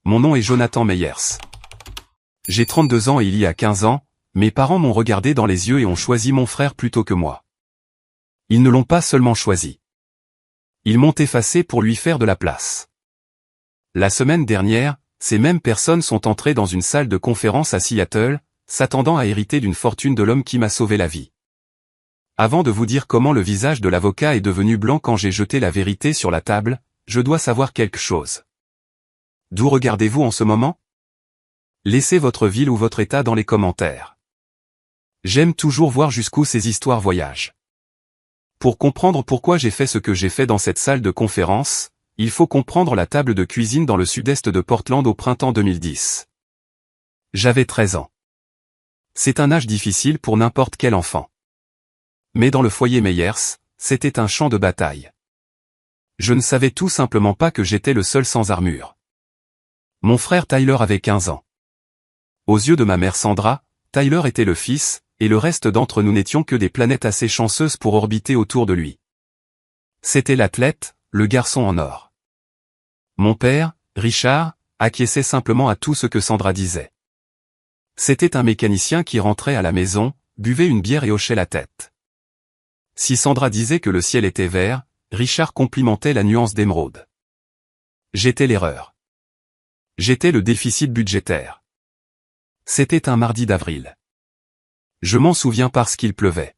Mon nom est Jonathan Meyers. J'ai 32 ans et il y a 15 ans, mes parents m'ont regardé dans les yeux et ont choisi mon frère plutôt que moi. Ils ne l'ont pas seulement choisi. Ils m'ont effacé pour lui faire de la place. La semaine dernière, ces mêmes personnes sont entrées dans une salle de conférence à Seattle, s'attendant à hériter d'une fortune de l'homme qui m'a sauvé la vie. Avant de vous dire comment le visage de l'avocat est devenu blanc quand j'ai jeté la vérité sur la table, je dois savoir quelque chose. D'où regardez-vous en ce moment? Laissez votre ville ou votre état dans les commentaires. J'aime toujours voir jusqu'où ces histoires voyagent. Pour comprendre pourquoi j'ai fait ce que j'ai fait dans cette salle de conférence, il faut comprendre la table de cuisine dans le sud-est de Portland au printemps 2010. J'avais 13 ans. C'est un âge difficile pour n'importe quel enfant. Mais dans le foyer Meyers, c'était un champ de bataille. Je ne savais tout simplement pas que j'étais le seul sans armure. Mon frère Tyler avait 15 ans. Aux yeux de ma mère Sandra, Tyler était le fils, et le reste d'entre nous n'étions que des planètes assez chanceuses pour orbiter autour de lui. C'était l'athlète, le garçon en or. Mon père, Richard, acquiesçait simplement à tout ce que Sandra disait. C'était un mécanicien qui rentrait à la maison, buvait une bière et hochait la tête. Si Sandra disait que le ciel était vert, Richard complimentait la nuance d'émeraude. J'étais l'erreur. J'étais le déficit budgétaire. C'était un mardi d'avril. Je m'en souviens parce qu'il pleuvait.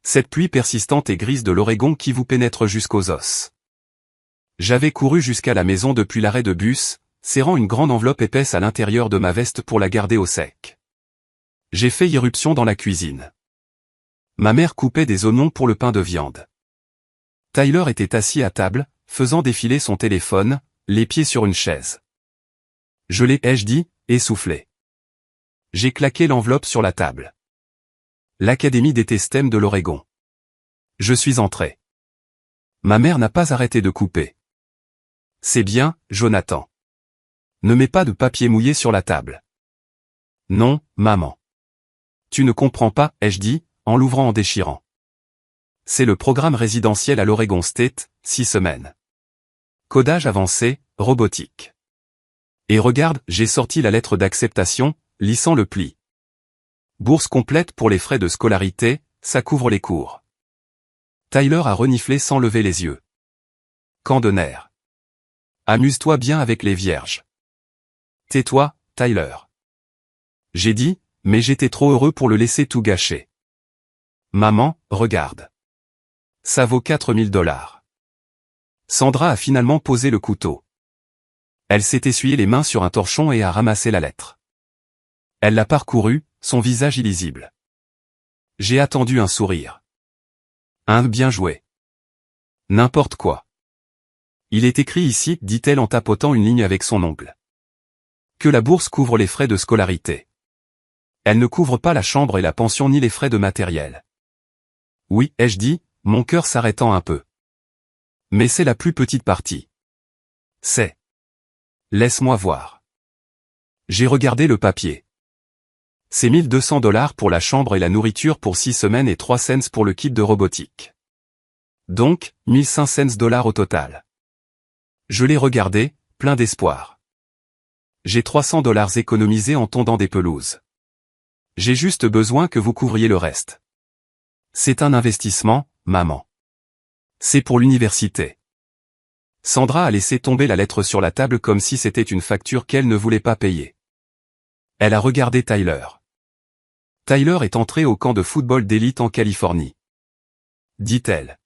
Cette pluie persistante et grise de l'Oregon qui vous pénètre jusqu'aux os. J'avais couru jusqu'à la maison depuis l'arrêt de bus, serrant une grande enveloppe épaisse à l'intérieur de ma veste pour la garder au sec. J'ai fait irruption dans la cuisine. Ma mère coupait des oignons pour le pain de viande. Tyler était assis à table, faisant défiler son téléphone, les pieds sur une chaise. Je l'ai, ai-je dit, essoufflé. J'ai claqué l'enveloppe sur la table. L'Académie des STEM de l'Oregon. Je suis entré. Ma mère n'a pas arrêté de couper. C'est bien, Jonathan. Ne mets pas de papier mouillé sur la table. Non, maman. Tu ne comprends pas, ai-je dit, en l'ouvrant en déchirant. C'est le programme résidentiel à l'Oregon State, 6 semaines. Codage avancé, robotique. Et regarde, j'ai sorti la lettre d'acceptation, lissant le pli. Bourse complète pour les frais de scolarité, ça couvre les cours. Tyler a reniflé sans lever les yeux. Camp de nerfs. Amuse-toi bien avec les vierges. Tais-toi, Tyler. J'ai dit, mais j'étais trop heureux pour le laisser tout gâcher. Maman, regarde. Ça vaut $4000. Sandra a finalement posé le couteau. Elle s'est essuyé les mains sur un torchon et a ramassé la lettre. Elle l'a parcourue, son visage illisible. J'ai attendu un sourire. Un bien joué. N'importe quoi. Il est écrit ici, dit-elle en tapotant une ligne avec son ongle. Que la bourse couvre les frais de scolarité. Elle ne couvre pas la chambre et la pension ni les frais de matériel. Oui, ai-je dit, mon cœur s'arrêtant un peu. Mais c'est la plus petite partie. C'est. Laisse-moi voir. J'ai regardé le papier. C'est $1200 pour la chambre et la nourriture pour 6 semaines et 3 cents pour le kit de robotique. Donc, $1500 au total. Je l'ai regardé, plein d'espoir. J'ai $300 économisés en tondant des pelouses. J'ai juste besoin que vous couvriez le reste. C'est un investissement, maman. C'est pour l'université. Sandra a laissé tomber la lettre sur la table comme si c'était une facture qu'elle ne voulait pas payer. Elle a regardé Tyler. Tyler est entré au camp de football d'élite en Californie. Dit-elle.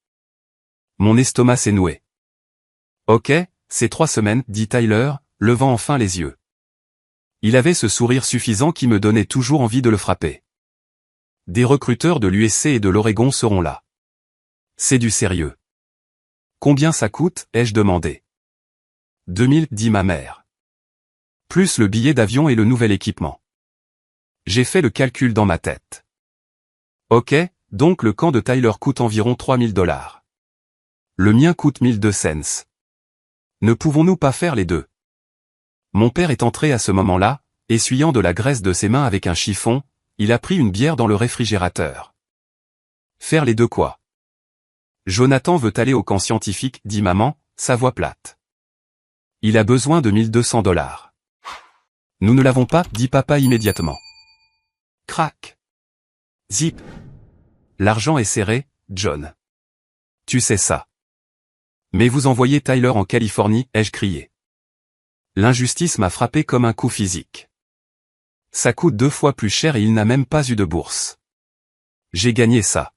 Mon estomac s'est noué. Ok, c'est 3 semaines, dit Tyler, levant enfin les yeux. Il avait ce sourire suffisant qui me donnait toujours envie de le frapper. Des recruteurs de l'USC et de l'Oregon seront là. C'est du sérieux. Combien ça coûte, ai-je demandé. 2000, dit ma mère. Plus le billet d'avion et le nouvel équipement. J'ai fait le calcul dans ma tête. Ok, donc le camp de Tyler coûte environ $3000. Le mien coûte 1200. Ne pouvons-nous pas faire les deux? Mon père est entré à ce moment-là, essuyant de la graisse de ses mains avec un chiffon, il a pris une bière dans le réfrigérateur. Faire les deux quoi? Jonathan veut aller au camp scientifique, dit maman, sa voix plate. Il a besoin de 1200 $. Nous ne l'avons pas, dit papa immédiatement. Crac. Zip. L'argent est serré, John. Tu sais ça. Mais vous envoyez Tyler en Californie, ai-je crié. L'injustice m'a frappé comme un coup physique. Ça coûte 2 fois plus cher et il n'a même pas eu de bourse. J'ai gagné ça.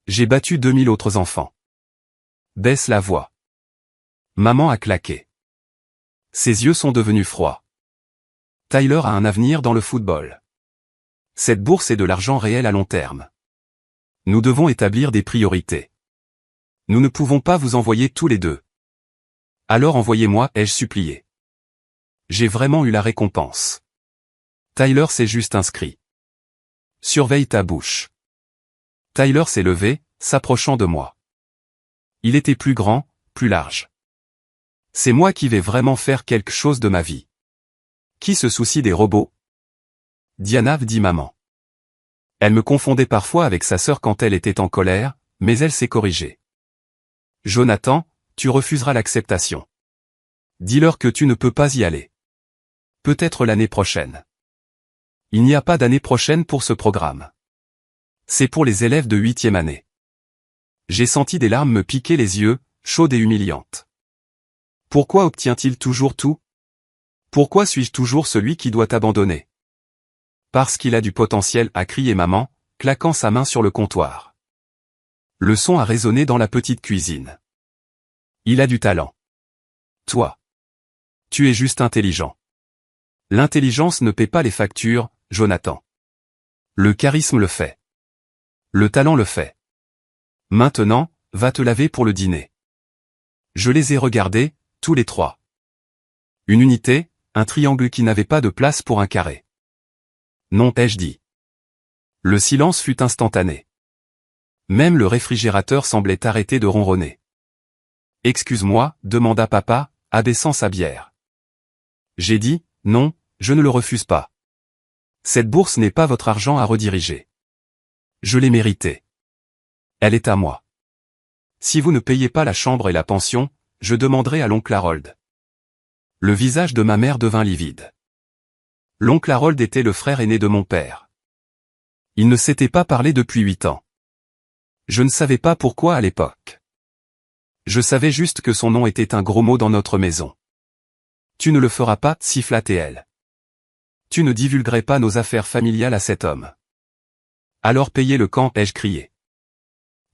J'ai battu 2000 autres enfants. Baisse la voix. Maman a claqué. Ses yeux sont devenus froids. Tyler a un avenir dans le football. Cette bourse est de l'argent réel à long terme. Nous devons établir des priorités. Nous ne pouvons pas vous envoyer tous les deux. Alors envoyez-moi, ai-je supplié. J'ai vraiment eu la récompense. Tyler s'est juste inscrit. Surveille ta bouche. Tyler s'est levé, s'approchant de moi. Il était plus grand, plus large. C'est moi qui vais vraiment faire quelque chose de ma vie. Qui se soucie des robots? Diana, dit maman. Elle me confondait parfois avec sa sœur quand elle était en colère, mais elle s'est corrigée. Jonathan, tu refuseras l'acceptation. Dis-leur que tu ne peux pas y aller. Peut-être l'année prochaine. Il n'y a pas d'année prochaine pour ce programme. C'est pour les élèves de 8e année. J'ai senti des larmes me piquer les yeux, chaudes et humiliantes. Pourquoi obtient-il toujours tout? Pourquoi suis-je toujours celui qui doit abandonner? Parce qu'il a du potentiel, a crié maman, claquant sa main sur le comptoir. Le son a résonné dans la petite cuisine. Il a du talent. Toi. Tu es juste intelligent. L'intelligence ne paie pas les factures, Jonathan. Le charisme le fait. Le talent le fait. Maintenant, va te laver pour le dîner. Je les ai regardés, tous les trois. Une unité, un triangle qui n'avait pas de place pour un carré. Non, ai-je dit. Le silence fut instantané. Même le réfrigérateur semblait arrêter de ronronner. Excuse-moi, demanda papa, abaissant sa bière. J'ai dit, non, je ne le refuse pas. Cette bourse n'est pas votre argent à rediriger. Je l'ai méritée. Elle est à moi. Si vous ne payez pas la chambre et la pension, je demanderai à l'oncle Harold. Le visage de ma mère devint livide. L'oncle Harold était le frère aîné de mon père. Il ne s'était pas parlé depuis 8 ans. Je ne savais pas pourquoi à l'époque. Je savais juste que son nom était un gros mot dans notre maison. Tu ne le feras pas, siffla-t-elle. Tu ne divulguerais pas nos affaires familiales à cet homme. Alors payez le camp, ai-je crié.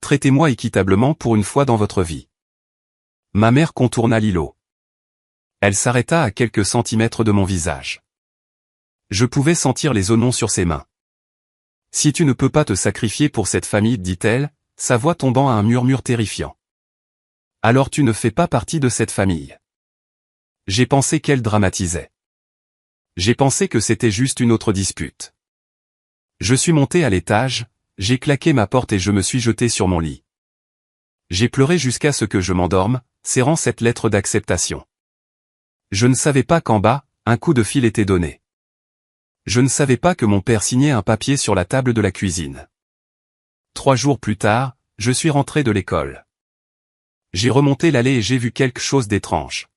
Traitez-moi équitablement pour une fois dans votre vie. Ma mère contourna l'îlot. Elle s'arrêta à quelques centimètres de mon visage. Je pouvais sentir les oignons sur ses mains. Si tu ne peux pas te sacrifier pour cette famille, dit-elle, sa voix tombant à un murmure terrifiant. Alors tu ne fais pas partie de cette famille. J'ai pensé qu'elle dramatisait. J'ai pensé que c'était juste une autre dispute. Je suis monté à l'étage, j'ai claqué ma porte et je me suis jeté sur mon lit. J'ai pleuré jusqu'à ce que je m'endorme, serrant cette lettre d'acceptation. Je ne savais pas qu'en bas, un coup de fil était donné. Je ne savais pas que mon père signait un papier sur la table de la cuisine. 3 jours plus tard, je suis rentré de l'école. J'ai remonté l'allée et j'ai vu quelque chose d'étrange.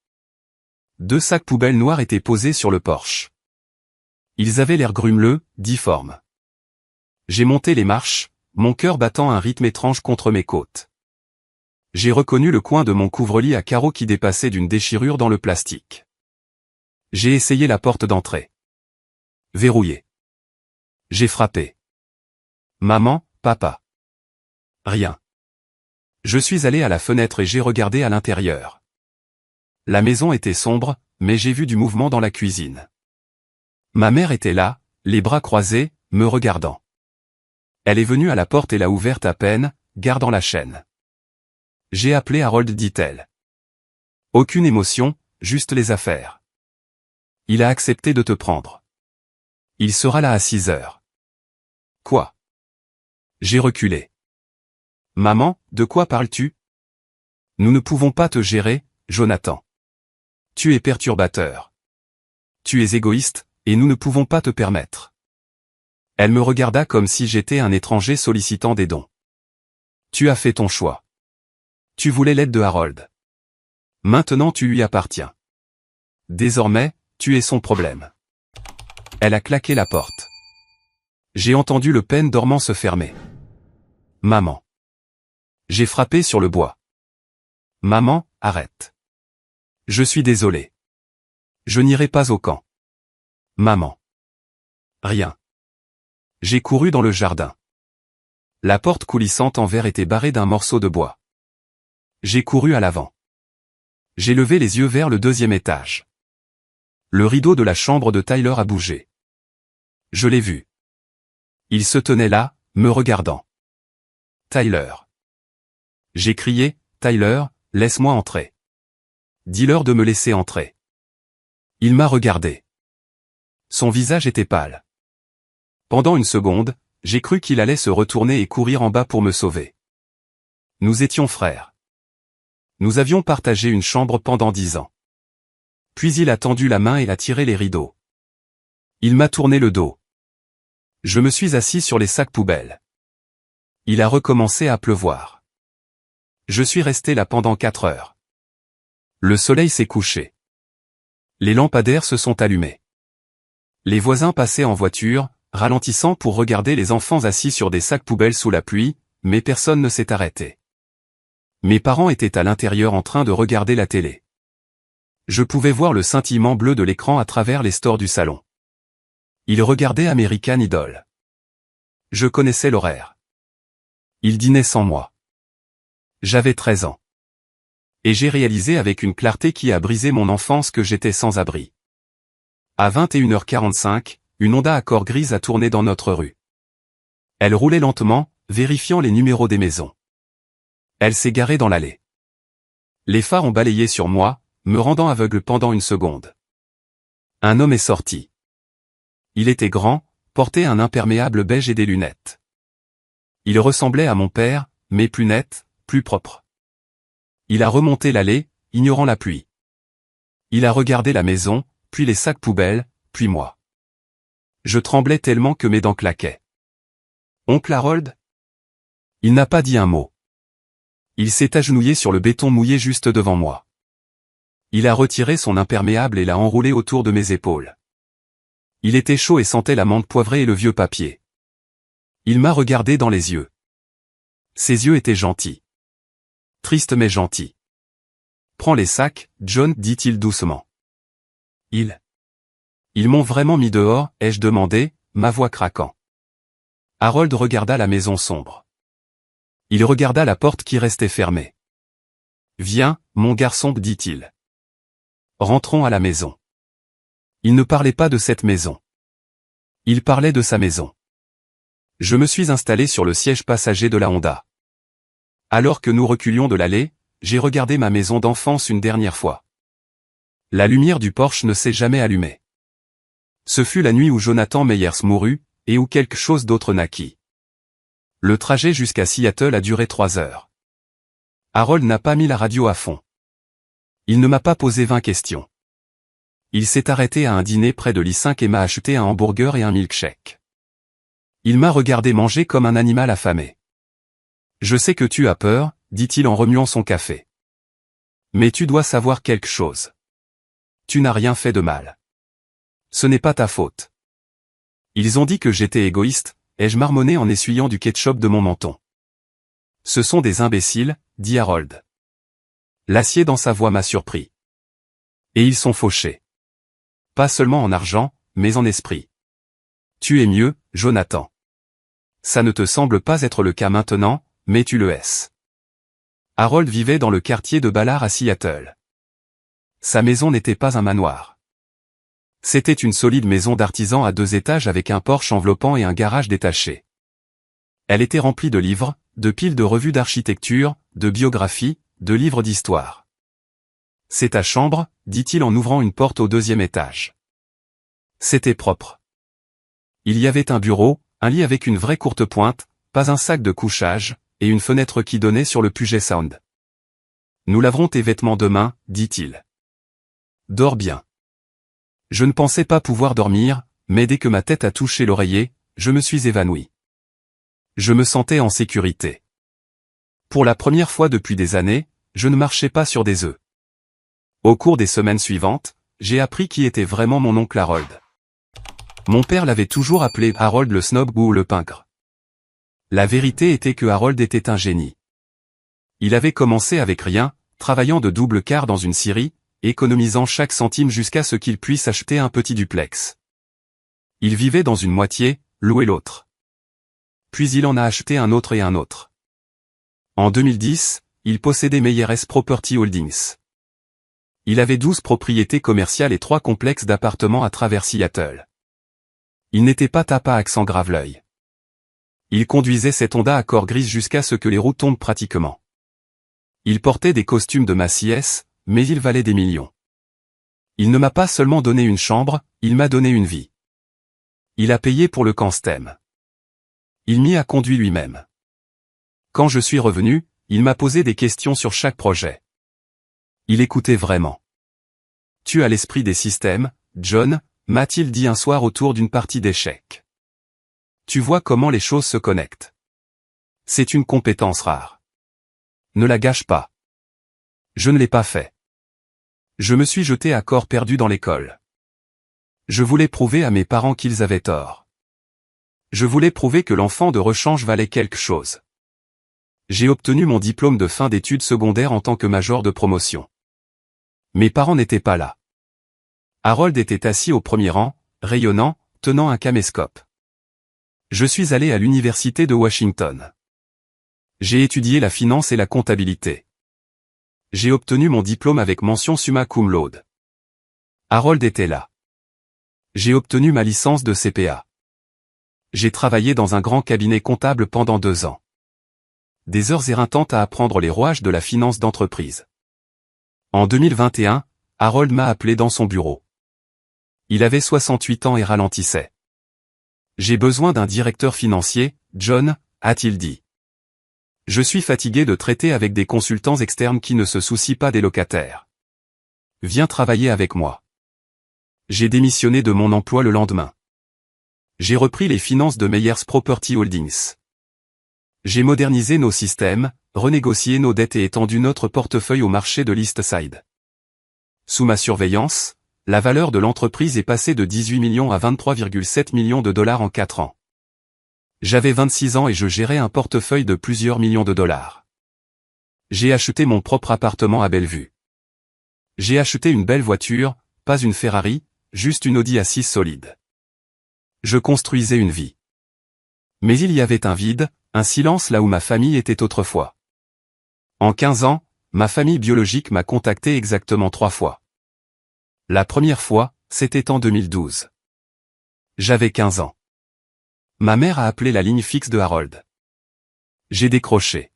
2 sacs poubelles noirs étaient posés sur le porche. Ils avaient l'air grumeleux, difformes. J'ai monté les marches, mon cœur battant un rythme étrange contre mes côtes. J'ai reconnu le coin de mon couvre-lit à carreaux qui dépassait d'une déchirure dans le plastique. J'ai essayé la porte d'entrée. Verrouillée. J'ai frappé. Maman, papa. Rien. Je suis allé à la fenêtre et j'ai regardé à l'intérieur. La maison était sombre, mais j'ai vu du mouvement dans la cuisine. Ma mère était là, les bras croisés, me regardant. Elle est venue à la porte et l'a ouverte à peine, gardant la chaîne. J'ai appelé Harold, dit-elle. Aucune émotion, juste les affaires. Il a accepté de te prendre. Il sera là à 6 heures. Quoi? J'ai reculé. Maman, de quoi parles-tu? Nous ne pouvons pas te gérer, Jonathan. Tu es perturbateur. Tu es égoïste, et nous ne pouvons pas te permettre. Elle me regarda comme si j'étais un étranger sollicitant des dons. Tu as fait ton choix. Tu voulais l'aide de Harold. Maintenant tu lui appartiens. Désormais, tu es son problème. Elle a claqué la porte. J'ai entendu le pen dormant se fermer. Maman. J'ai frappé sur le bois. Maman, arrête. Je suis désolé. Je n'irai pas au camp. Maman. Rien. J'ai couru dans le jardin. La porte coulissante en verre était barrée d'un morceau de bois. J'ai couru à l'avant. J'ai levé les yeux vers le 2e étage. Le rideau de la chambre de Tyler a bougé. Je l'ai vu. Il se tenait là, me regardant. Tyler. J'ai crié, Tyler, laisse-moi entrer. Dis-leur de me laisser entrer. Il m'a regardé. Son visage était pâle. Pendant une seconde, j'ai cru qu'il allait se retourner et courir en bas pour me sauver. Nous étions frères. Nous avions partagé une chambre pendant 10 ans. Puis il a tendu la main et a tiré les rideaux. Il m'a tourné le dos. Je me suis assis sur les sacs poubelles. Il a recommencé à pleuvoir. Je suis resté là pendant 4 heures. Le soleil s'est couché. Les lampadaires se sont allumés. Les voisins passaient en voiture, ralentissant pour regarder les enfants assis sur des sacs poubelles sous la pluie, mais personne ne s'est arrêté. Mes parents étaient à l'intérieur en train de regarder la télé. Je pouvais voir le scintillement bleu de l'écran à travers les stores du salon. Ils regardaient American Idol. Je connaissais l'horaire. Ils dînaient sans moi. J'avais 13 ans. Et j'ai réalisé avec une clarté qui a brisé mon enfance que j'étais sans abri. À 21h45, une Honda Accord grise a tourné dans notre rue. Elle roulait lentement, vérifiant les numéros des maisons. Elle s'est garée dans l'allée. Les phares ont balayé sur moi, me rendant aveugle pendant une seconde. Un homme est sorti. Il était grand, portait un imperméable beige et des lunettes. Il ressemblait à mon père, mais plus net, plus propre. Il a remonté l'allée, ignorant la pluie. Il a regardé la maison, puis les sacs poubelles, puis moi. Je tremblais tellement que mes dents claquaient. Oncle Harold? Il n'a pas dit un mot. Il s'est agenouillé sur le béton mouillé juste devant moi. Il a retiré son imperméable et l'a enroulé autour de mes épaules. Il était chaud et sentait la menthe poivrée et le vieux papier. Il m'a regardé dans les yeux. Ses yeux étaient gentils. Tristes mais gentils. Prends les sacs, John, dit-il doucement. Ils m'ont vraiment mis dehors, ai-je demandé, ma voix craquant. Harold regarda la maison sombre. Il regarda la porte qui restait fermée. Viens, mon garçon, dit-il. Rentrons à la maison. Il ne parlait pas de cette maison. Il parlait de sa maison. Je me suis installé sur le siège passager de la Honda. Alors que nous reculions de l'allée, j'ai regardé ma maison d'enfance une dernière fois. La lumière du Porsche ne s'est jamais allumée. Ce fut la nuit où Jonathan Meyers mourut, et où quelque chose d'autre naquit. Le trajet jusqu'à Seattle a duré 3 heures. Harold n'a pas mis la radio à fond. Il ne m'a pas posé 20 questions. Il s'est arrêté à un dîner près de l'I5 et m'a acheté un hamburger et un milkshake. Il m'a regardé manger comme un animal affamé. Je sais que tu as peur, dit-il en remuant son café. Mais tu dois savoir quelque chose. Tu n'as rien fait de mal. Ce n'est pas ta faute. Ils ont dit que j'étais égoïste, ai-je marmonné en essuyant du ketchup de mon menton. Ce sont des imbéciles, dit Harold. L'acier dans sa voix m'a surpris. Et ils sont fauchés. Pas seulement en argent, mais en esprit. Tu es mieux, Jonathan. Ça ne te semble pas être le cas maintenant, mais tu le es. Harold vivait dans le quartier de Ballard à Seattle. Sa maison n'était pas un manoir. C'était une solide maison d'artisan à 2 étages avec un porche enveloppant et un garage détaché. Elle était remplie de livres, de piles de revues d'architecture, de biographies, de livres d'histoire. C'est ta chambre, dit-il en ouvrant une porte au 2e étage. C'était propre. Il y avait un bureau, un lit avec une vraie courte pointe, pas un sac de couchage, et une fenêtre qui donnait sur le Puget Sound. Nous laverons tes vêtements demain, dit-il. Dors bien. Je ne pensais pas pouvoir dormir, mais dès que ma tête a touché l'oreiller, je me suis évanoui. Je me sentais en sécurité. Pour la première fois depuis des années, je ne marchais pas sur des œufs. Au cours des semaines suivantes, j'ai appris qui était vraiment mon oncle Harold. Mon père l'avait toujours appelé Harold le snob ou le pingre. La vérité était que Harold était un génie. Il avait commencé avec rien, travaillant de double quart dans une scierie, économisant chaque centime jusqu'à ce qu'il puisse acheter un petit duplex. Il vivait dans une moitié, louait l'autre. Puis il en a acheté un autre et un autre. En 2010, il possédait Meyers Property Holdings. Il avait 12 propriétés commerciales et 3 complexes d'appartements à travers Seattle. Il n'était pas tapa accent grave l'œil. Il conduisait cette Honda Accord grise jusqu'à ce que les roues tombent pratiquement. Il portait des costumes de Macy's, mais il valait des millions. Il ne m'a pas seulement donné une chambre, il m'a donné une vie. Il a payé pour le Canstem. Il m'y a conduit lui-même. Quand je suis revenu, il m'a posé des questions sur chaque projet. Il écoutait vraiment. Tu as l'esprit des systèmes, John, m'a-t-il dit un soir autour d'une partie d'échecs. Tu vois comment les choses se connectent. C'est une compétence rare. Ne la gâche pas. Je ne l'ai pas fait. Je me suis jeté à corps perdu dans l'école. Je voulais prouver à mes parents qu'ils avaient tort. Je voulais prouver que l'enfant de rechange valait quelque chose. J'ai obtenu mon diplôme de fin d'études secondaires en tant que major de promotion. Mes parents n'étaient pas là. Harold était assis au premier rang, rayonnant, tenant un caméscope. Je suis allé à l'université de Washington. J'ai étudié la finance et la comptabilité. J'ai obtenu mon diplôme avec mention summa cum laude. Harold était là. J'ai obtenu ma licence de CPA. J'ai travaillé dans un grand cabinet comptable pendant 2 ans. Des heures éreintantes à apprendre les rouages de la finance d'entreprise. En 2021, Harold m'a appelé dans son bureau. Il avait 68 ans et ralentissait. J'ai besoin d'un directeur financier, John, a-t-il dit. Je suis fatigué de traiter avec des consultants externes qui ne se soucient pas des locataires. Viens travailler avec moi. J'ai démissionné de mon emploi le lendemain. J'ai repris les finances de Meyers Property Holdings. J'ai modernisé nos systèmes, renégocié nos dettes et étendu notre portefeuille au marché de l'East Side. Sous ma surveillance, la valeur de l'entreprise est passée de 18 millions à 23,7 millions de dollars en 4 ans. J'avais 26 ans et je gérais un portefeuille de plusieurs millions de dollars. J'ai acheté mon propre appartement à Bellevue. J'ai acheté une belle voiture, pas une Ferrari, juste une Audi A6 solide. Je construisais une vie. Mais il y avait un vide, un silence là où ma famille était autrefois. En 15 ans, ma famille biologique m'a contacté exactement 3 fois. La première fois, c'était en 2012. J'avais 15 ans. Ma mère a appelé la ligne fixe de Harold. J'ai décroché.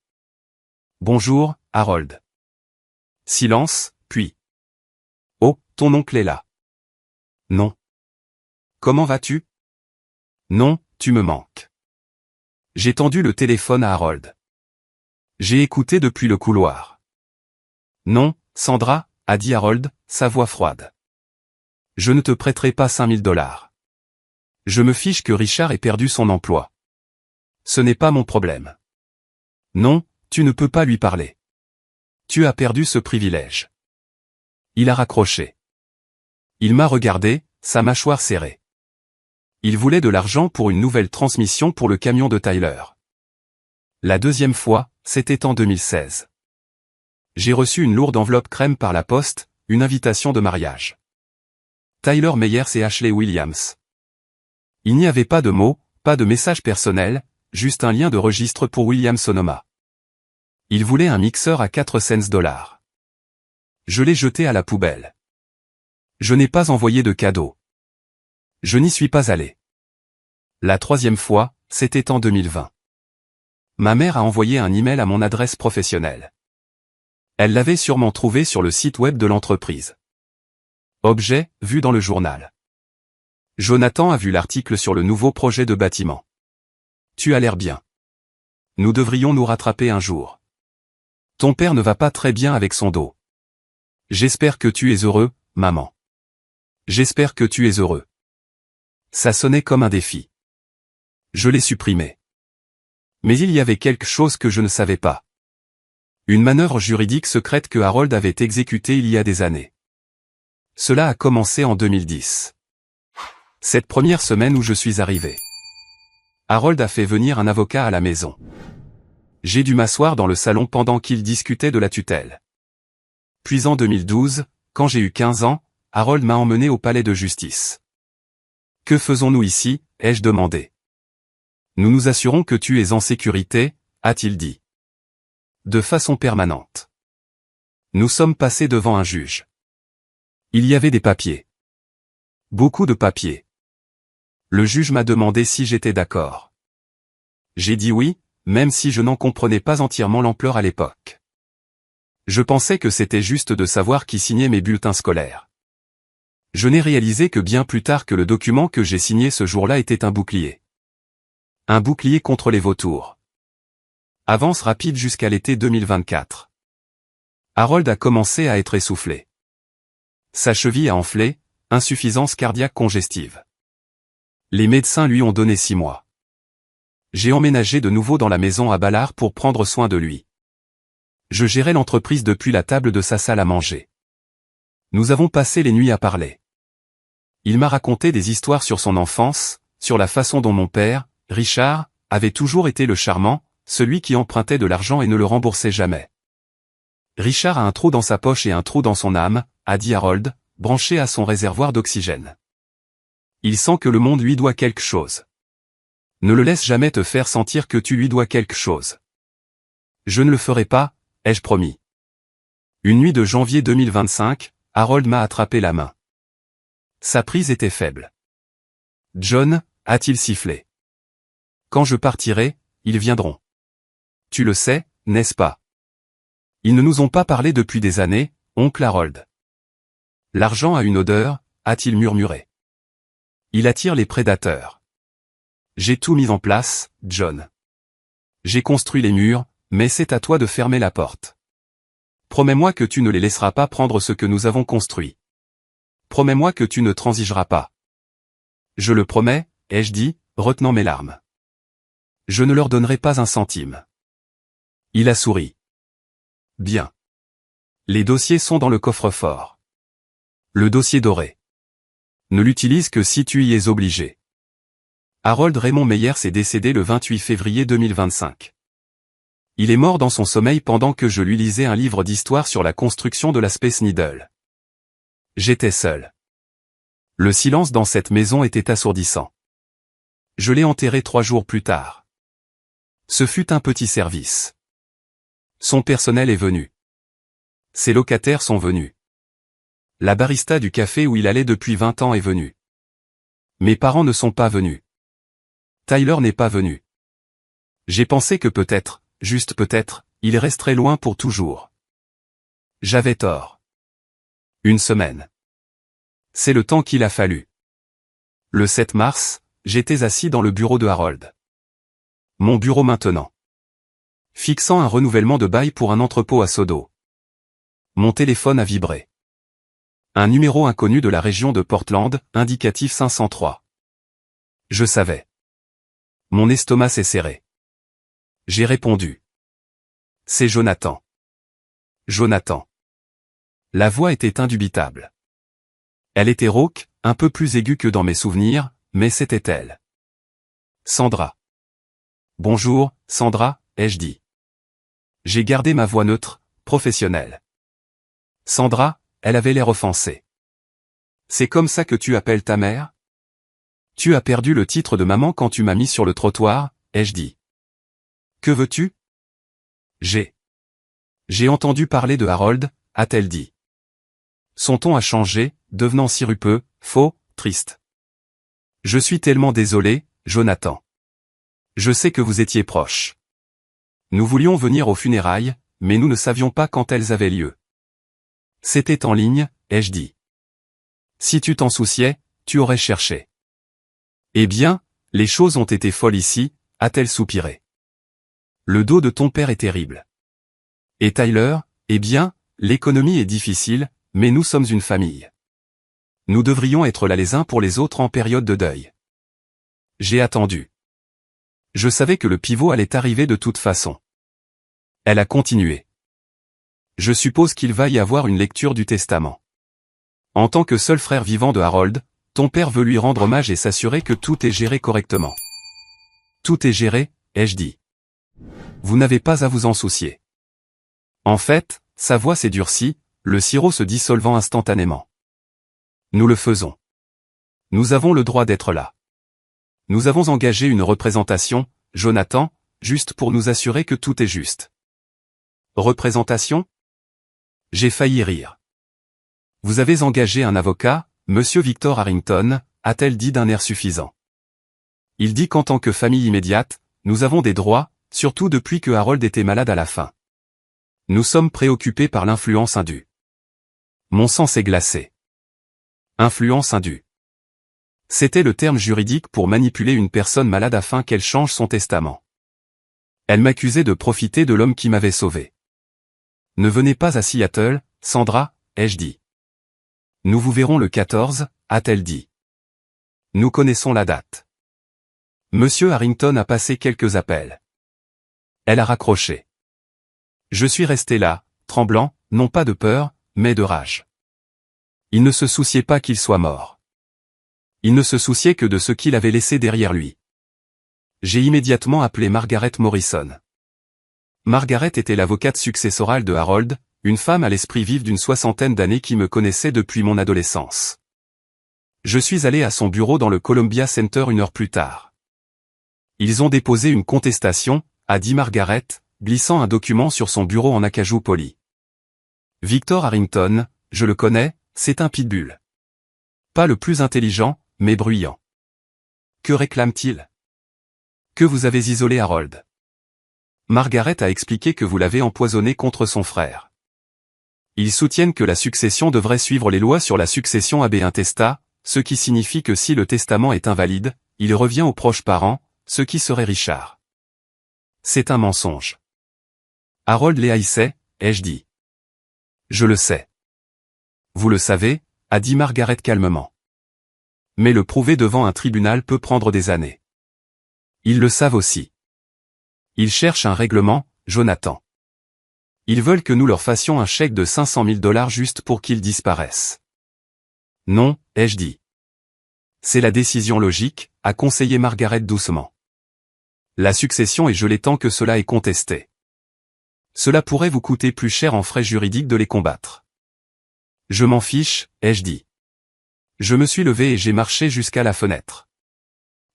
Bonjour, Harold. Silence, puis. Oh, ton oncle est là. Non. Comment vas-tu? Non, tu me manques. J'ai tendu le téléphone à Harold. J'ai écouté depuis le couloir. Non, Sandra, a dit Harold, sa voix froide. Je ne te prêterai pas 5000 $. Je me fiche que Richard ait perdu son emploi. Ce n'est pas mon problème. Non, tu ne peux pas lui parler. Tu as perdu ce privilège. Il a raccroché. Il m'a regardé, sa mâchoire serrée. Il voulait de l'argent pour une nouvelle transmission pour le camion de Tyler. La deuxième fois, c'était en 2016. J'ai reçu une lourde enveloppe crème par la poste, une invitation de mariage. Tyler Meyers et Ashley Williams. Il n'y avait pas de mots, pas de message personnel, juste un lien de registre pour William Sonoma. Il voulait un mixeur à 4 cents $. Je l'ai jeté à la poubelle. Je n'ai pas envoyé de cadeau. Je n'y suis pas allé. La troisième fois, c'était en 2020. Ma mère a envoyé un email à mon adresse professionnelle. Elle l'avait sûrement trouvé sur le site web de l'entreprise. Objet, vu dans le journal. Jonathan a vu l'article sur le nouveau projet de bâtiment. Tu as l'air bien. Nous devrions nous rattraper un jour. Ton père ne va pas très bien avec son dos. J'espère que tu es heureux, maman. J'espère que tu es heureux. Ça sonnait comme un défi. Je l'ai supprimé. Mais il y avait quelque chose que je ne savais pas. Une manœuvre juridique secrète que Harold avait exécutée il y a des années. Cela a commencé en 2010. Cette première semaine où je suis arrivé. Harold a fait venir un avocat à la maison. J'ai dû m'asseoir dans le salon pendant qu'il discutait de la tutelle. Puis en 2012, quand j'ai eu 15 ans, Harold m'a emmené au palais de justice. « Que faisons-nous ici ?» ai-je demandé. « Nous nous assurons que tu es en sécurité », a-t-il dit. De façon permanente. Nous sommes passés devant un juge. Il y avait des papiers. Beaucoup de papiers. Le juge m'a demandé si j'étais d'accord. J'ai dit oui, même si je n'en comprenais pas entièrement l'ampleur à l'époque. Je pensais que c'était juste de savoir qui signait mes bulletins scolaires. Je n'ai réalisé que bien plus tard que le document que j'ai signé ce jour-là était un bouclier. Un bouclier contre les vautours. Avance rapide jusqu'à l'été 2024. Harold a commencé à être essoufflé. Sa cheville a enflé, insuffisance cardiaque congestive. Les médecins lui ont donné 6 mois. J'ai emménagé de nouveau dans la maison à Ballard pour prendre soin de lui. Je gérais l'entreprise depuis la table de sa salle à manger. Nous avons passé les nuits à parler. Il m'a raconté des histoires sur son enfance, sur la façon dont mon père, Richard, avait toujours été le charmant, celui qui empruntait de l'argent et ne le remboursait jamais. Richard a un trou dans sa poche et un trou dans son âme, a dit Harold, branché à son réservoir d'oxygène. Il sent que le monde lui doit quelque chose. Ne le laisse jamais te faire sentir que tu lui dois quelque chose. Je ne le ferai pas, ai-je promis. Une nuit de janvier 2025, Harold m'a attrapé la main. Sa prise était faible. John, a-t-il sifflé. Quand je partirai, ils viendront. Tu le sais, n'est-ce pas? Ils ne nous ont pas parlé depuis des années, oncle Harold. L'argent a une odeur, a-t-il murmuré. Il attire les prédateurs. J'ai tout mis en place, John. J'ai construit les murs, mais c'est à toi de fermer la porte. Promets-moi que tu ne les laisseras pas prendre ce que nous avons construit. Promets-moi que tu ne transigeras pas. Je le promets, ai-je dit, retenant mes larmes. Je ne leur donnerai pas un centime. Il a souri. Bien. Les dossiers sont dans le coffre-fort. Le dossier doré. Ne l'utilise que si tu y es obligé. Harold Raymond Meyers est décédé le 28 février 2025. Il est mort dans son sommeil pendant que je lui lisais un livre d'histoire sur la construction de la Space Needle. J'étais seul. Le silence dans cette maison était assourdissant. Je l'ai enterré 3 jours plus tard. Ce fut un petit service. Son personnel est venu. Ses locataires sont venus. La barista du café où il allait depuis 20 ans est venue. Mes parents ne sont pas venus. Tyler n'est pas venu. J'ai pensé que peut-être, juste peut-être, il resterait loin pour toujours. J'avais tort. 1 semaine. C'est le temps qu'il a fallu. Le 7 mars, j'étais assis dans le bureau de Harold. Mon bureau maintenant. Fixant un renouvellement de bail pour un entrepôt à Sodo. Mon téléphone a vibré. Un numéro inconnu de la région de Portland, indicatif 503. Je savais. Mon estomac s'est serré. J'ai répondu. C'est Jonathan. Jonathan. La voix était indubitable. Elle était rauque, un peu plus aiguë que dans mes souvenirs, mais c'était elle. Sandra. Bonjour, Sandra, ai-je dit. J'ai gardé ma voix neutre, professionnelle. Sandra, elle avait l'air offensée. C'est comme ça que tu appelles ta mère? Tu as perdu le titre de maman quand tu m'as mis sur le trottoir, ai-je dit. Que veux-tu? J'ai entendu parler de Harold, a-t-elle dit. Son ton a changé, devenant sirupeux, faux, triste. Je suis tellement désolé, Jonathan. Je sais que vous étiez proches. Nous voulions venir aux funérailles, mais nous ne savions pas quand elles avaient lieu. C'était en ligne, ai-je dit. Si tu t'en souciais, tu aurais cherché. Eh bien, les choses ont été folles ici, a-t-elle soupiré. Le dos de ton père est terrible. Et Tyler, eh bien, l'économie est difficile, mais nous sommes une famille. Nous devrions être là les uns pour les autres en période de deuil. J'ai attendu. Je savais que le pivot allait arriver de toute façon. Elle a continué. Je suppose qu'il va y avoir une lecture du testament. En tant que seul frère vivant de Harold, ton père veut lui rendre hommage et s'assurer que tout est géré correctement. Tout est géré, ai-je dit. Vous n'avez pas à vous en soucier. En fait, sa voix s'est durcie, le sirop se dissolvant instantanément. Nous le faisons. Nous avons le droit d'être là. Nous avons engagé une représentation, Jonathan, juste pour nous assurer que tout est juste. Représentation? J'ai failli rire. Vous avez engagé un avocat, Monsieur Victor Harrington, a-t-elle dit d'un air suffisant. Il dit qu'en tant que famille immédiate, nous avons des droits, surtout depuis que Harold était malade à la fin. Nous sommes préoccupés par l'influence indue. Mon sang s'est glacé. Influence indue. C'était le terme juridique pour manipuler une personne malade afin qu'elle change son testament. Elle m'accusait de profiter de l'homme qui m'avait sauvé. Ne venez pas à Seattle, Sandra, ai-je dit. Nous vous verrons le 14, a-t-elle dit. Nous connaissons la date. Monsieur Harrington a passé quelques appels. Elle a raccroché. Je suis resté là, tremblant, non pas de peur, mais de rage. Il ne se souciait pas qu'il soit mort. Il ne se souciait que de ce qu'il avait laissé derrière lui. J'ai immédiatement appelé Margaret Morrison. Margaret était l'avocate successorale de Harold, une femme à l'esprit vif d'une soixantaine d'années qui me connaissait depuis mon adolescence. Je suis allé à son bureau dans le Columbia Center une heure plus tard. Ils ont déposé une contestation, a dit Margaret, glissant un document sur son bureau en acajou poli. Victor Harrington, je le connais, c'est un pitbull. Pas le plus intelligent, mais bruyant. Que réclame-t-il? Que vous avez isolé Harold. Margaret a expliqué que vous l'avez empoisonné contre son frère. Ils soutiennent que la succession devrait suivre les lois sur la succession ab intestat, ce qui signifie que si le testament est invalide, il revient aux proches parents, ce qui serait Richard. C'est un mensonge. Harold les haïssait, ai-je dit. Je le sais. Vous le savez, a dit Margaret calmement. Mais le prouver devant un tribunal peut prendre des années. Ils le savent aussi. Ils cherchent un règlement, Jonathan. Ils veulent que nous leur fassions un chèque de 500 000 $ juste pour qu'ils disparaissent. Non, ai-je dit. C'est la décision logique, a conseillé Margaret doucement. La succession est gelée tant que cela est contesté. Cela pourrait vous coûter plus cher en frais juridiques de les combattre. Je m'en fiche, ai-je dit. Je me suis levé et j'ai marché jusqu'à la fenêtre.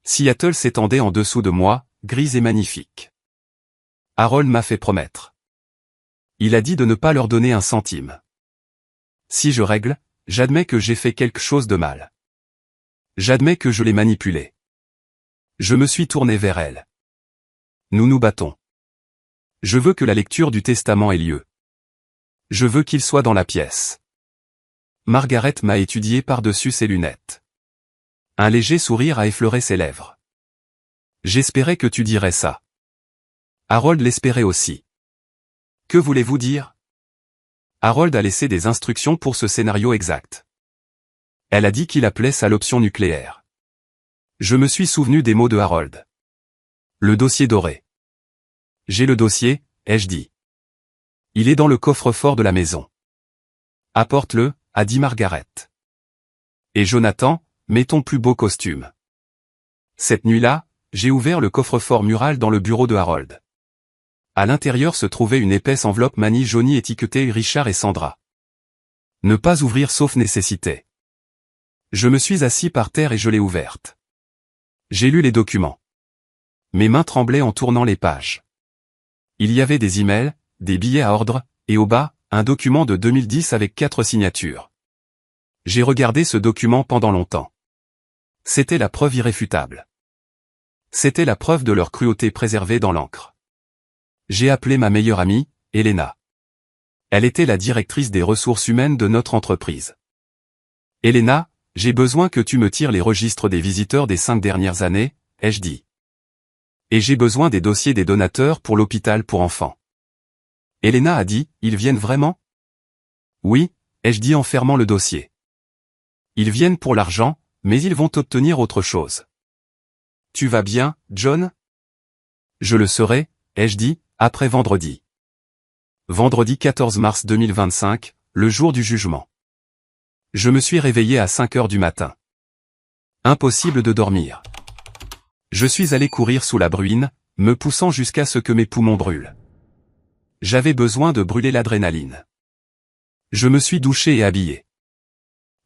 Seattle s'étendait en dessous de moi, grise et magnifique. Harold m'a fait promettre. Il a dit de ne pas leur donner un centime. Si je règle, j'admets que j'ai fait quelque chose de mal. J'admets que je l'ai manipulé. Je me suis tourné vers elle. Nous nous battons. Je veux que la lecture du testament ait lieu. Je veux qu'il soit dans la pièce. Margaret m'a étudié par-dessus ses lunettes. Un léger sourire a effleuré ses lèvres. J'espérais que tu dirais ça. Harold l'espérait aussi. Que voulez-vous dire? Harold a laissé des instructions pour ce scénario exact. Elle a dit qu'il appelait ça l'option nucléaire. Je me suis souvenu des mots de Harold. Le dossier doré. J'ai le dossier, ai-je dit. Il est dans le coffre-fort de la maison. Apporte-le, a dit Margaret. Et Jonathan, mets ton plus beau costume. Cette nuit-là, j'ai ouvert le coffre-fort mural dans le bureau de Harold. À l'intérieur se trouvait une épaisse enveloppe manie jaunie étiquetée Richard et Sandra. Ne pas ouvrir sauf nécessité. Je me suis assis par terre et je l'ai ouverte. J'ai lu les documents. Mes mains tremblaient en tournant les pages. Il y avait des emails, des billets à ordre, et au bas, un document de 2010 avec 4 signatures. J'ai regardé ce document pendant longtemps. C'était la preuve irréfutable. C'était la preuve de leur cruauté préservée dans l'encre. J'ai appelé ma meilleure amie, Elena. Elle était la directrice des ressources humaines de notre entreprise. Elena, j'ai besoin que tu me tires les registres des visiteurs des 5 dernières années, ai-je dit. Et j'ai besoin des dossiers des donateurs pour l'hôpital pour enfants. Elena a dit, ils viennent vraiment? Oui, ai-je dit en fermant le dossier. Ils viennent pour l'argent, mais ils vont obtenir autre chose. Tu vas bien, John? Je le serai, ai-je dit, après vendredi. Vendredi 14 mars 2025, le jour du jugement. Je me suis réveillé à 5 heures du matin. Impossible de dormir. Je suis allé courir sous la bruine, me poussant jusqu'à ce que mes poumons brûlent. J'avais besoin de brûler l'adrénaline. Je me suis douché et habillé.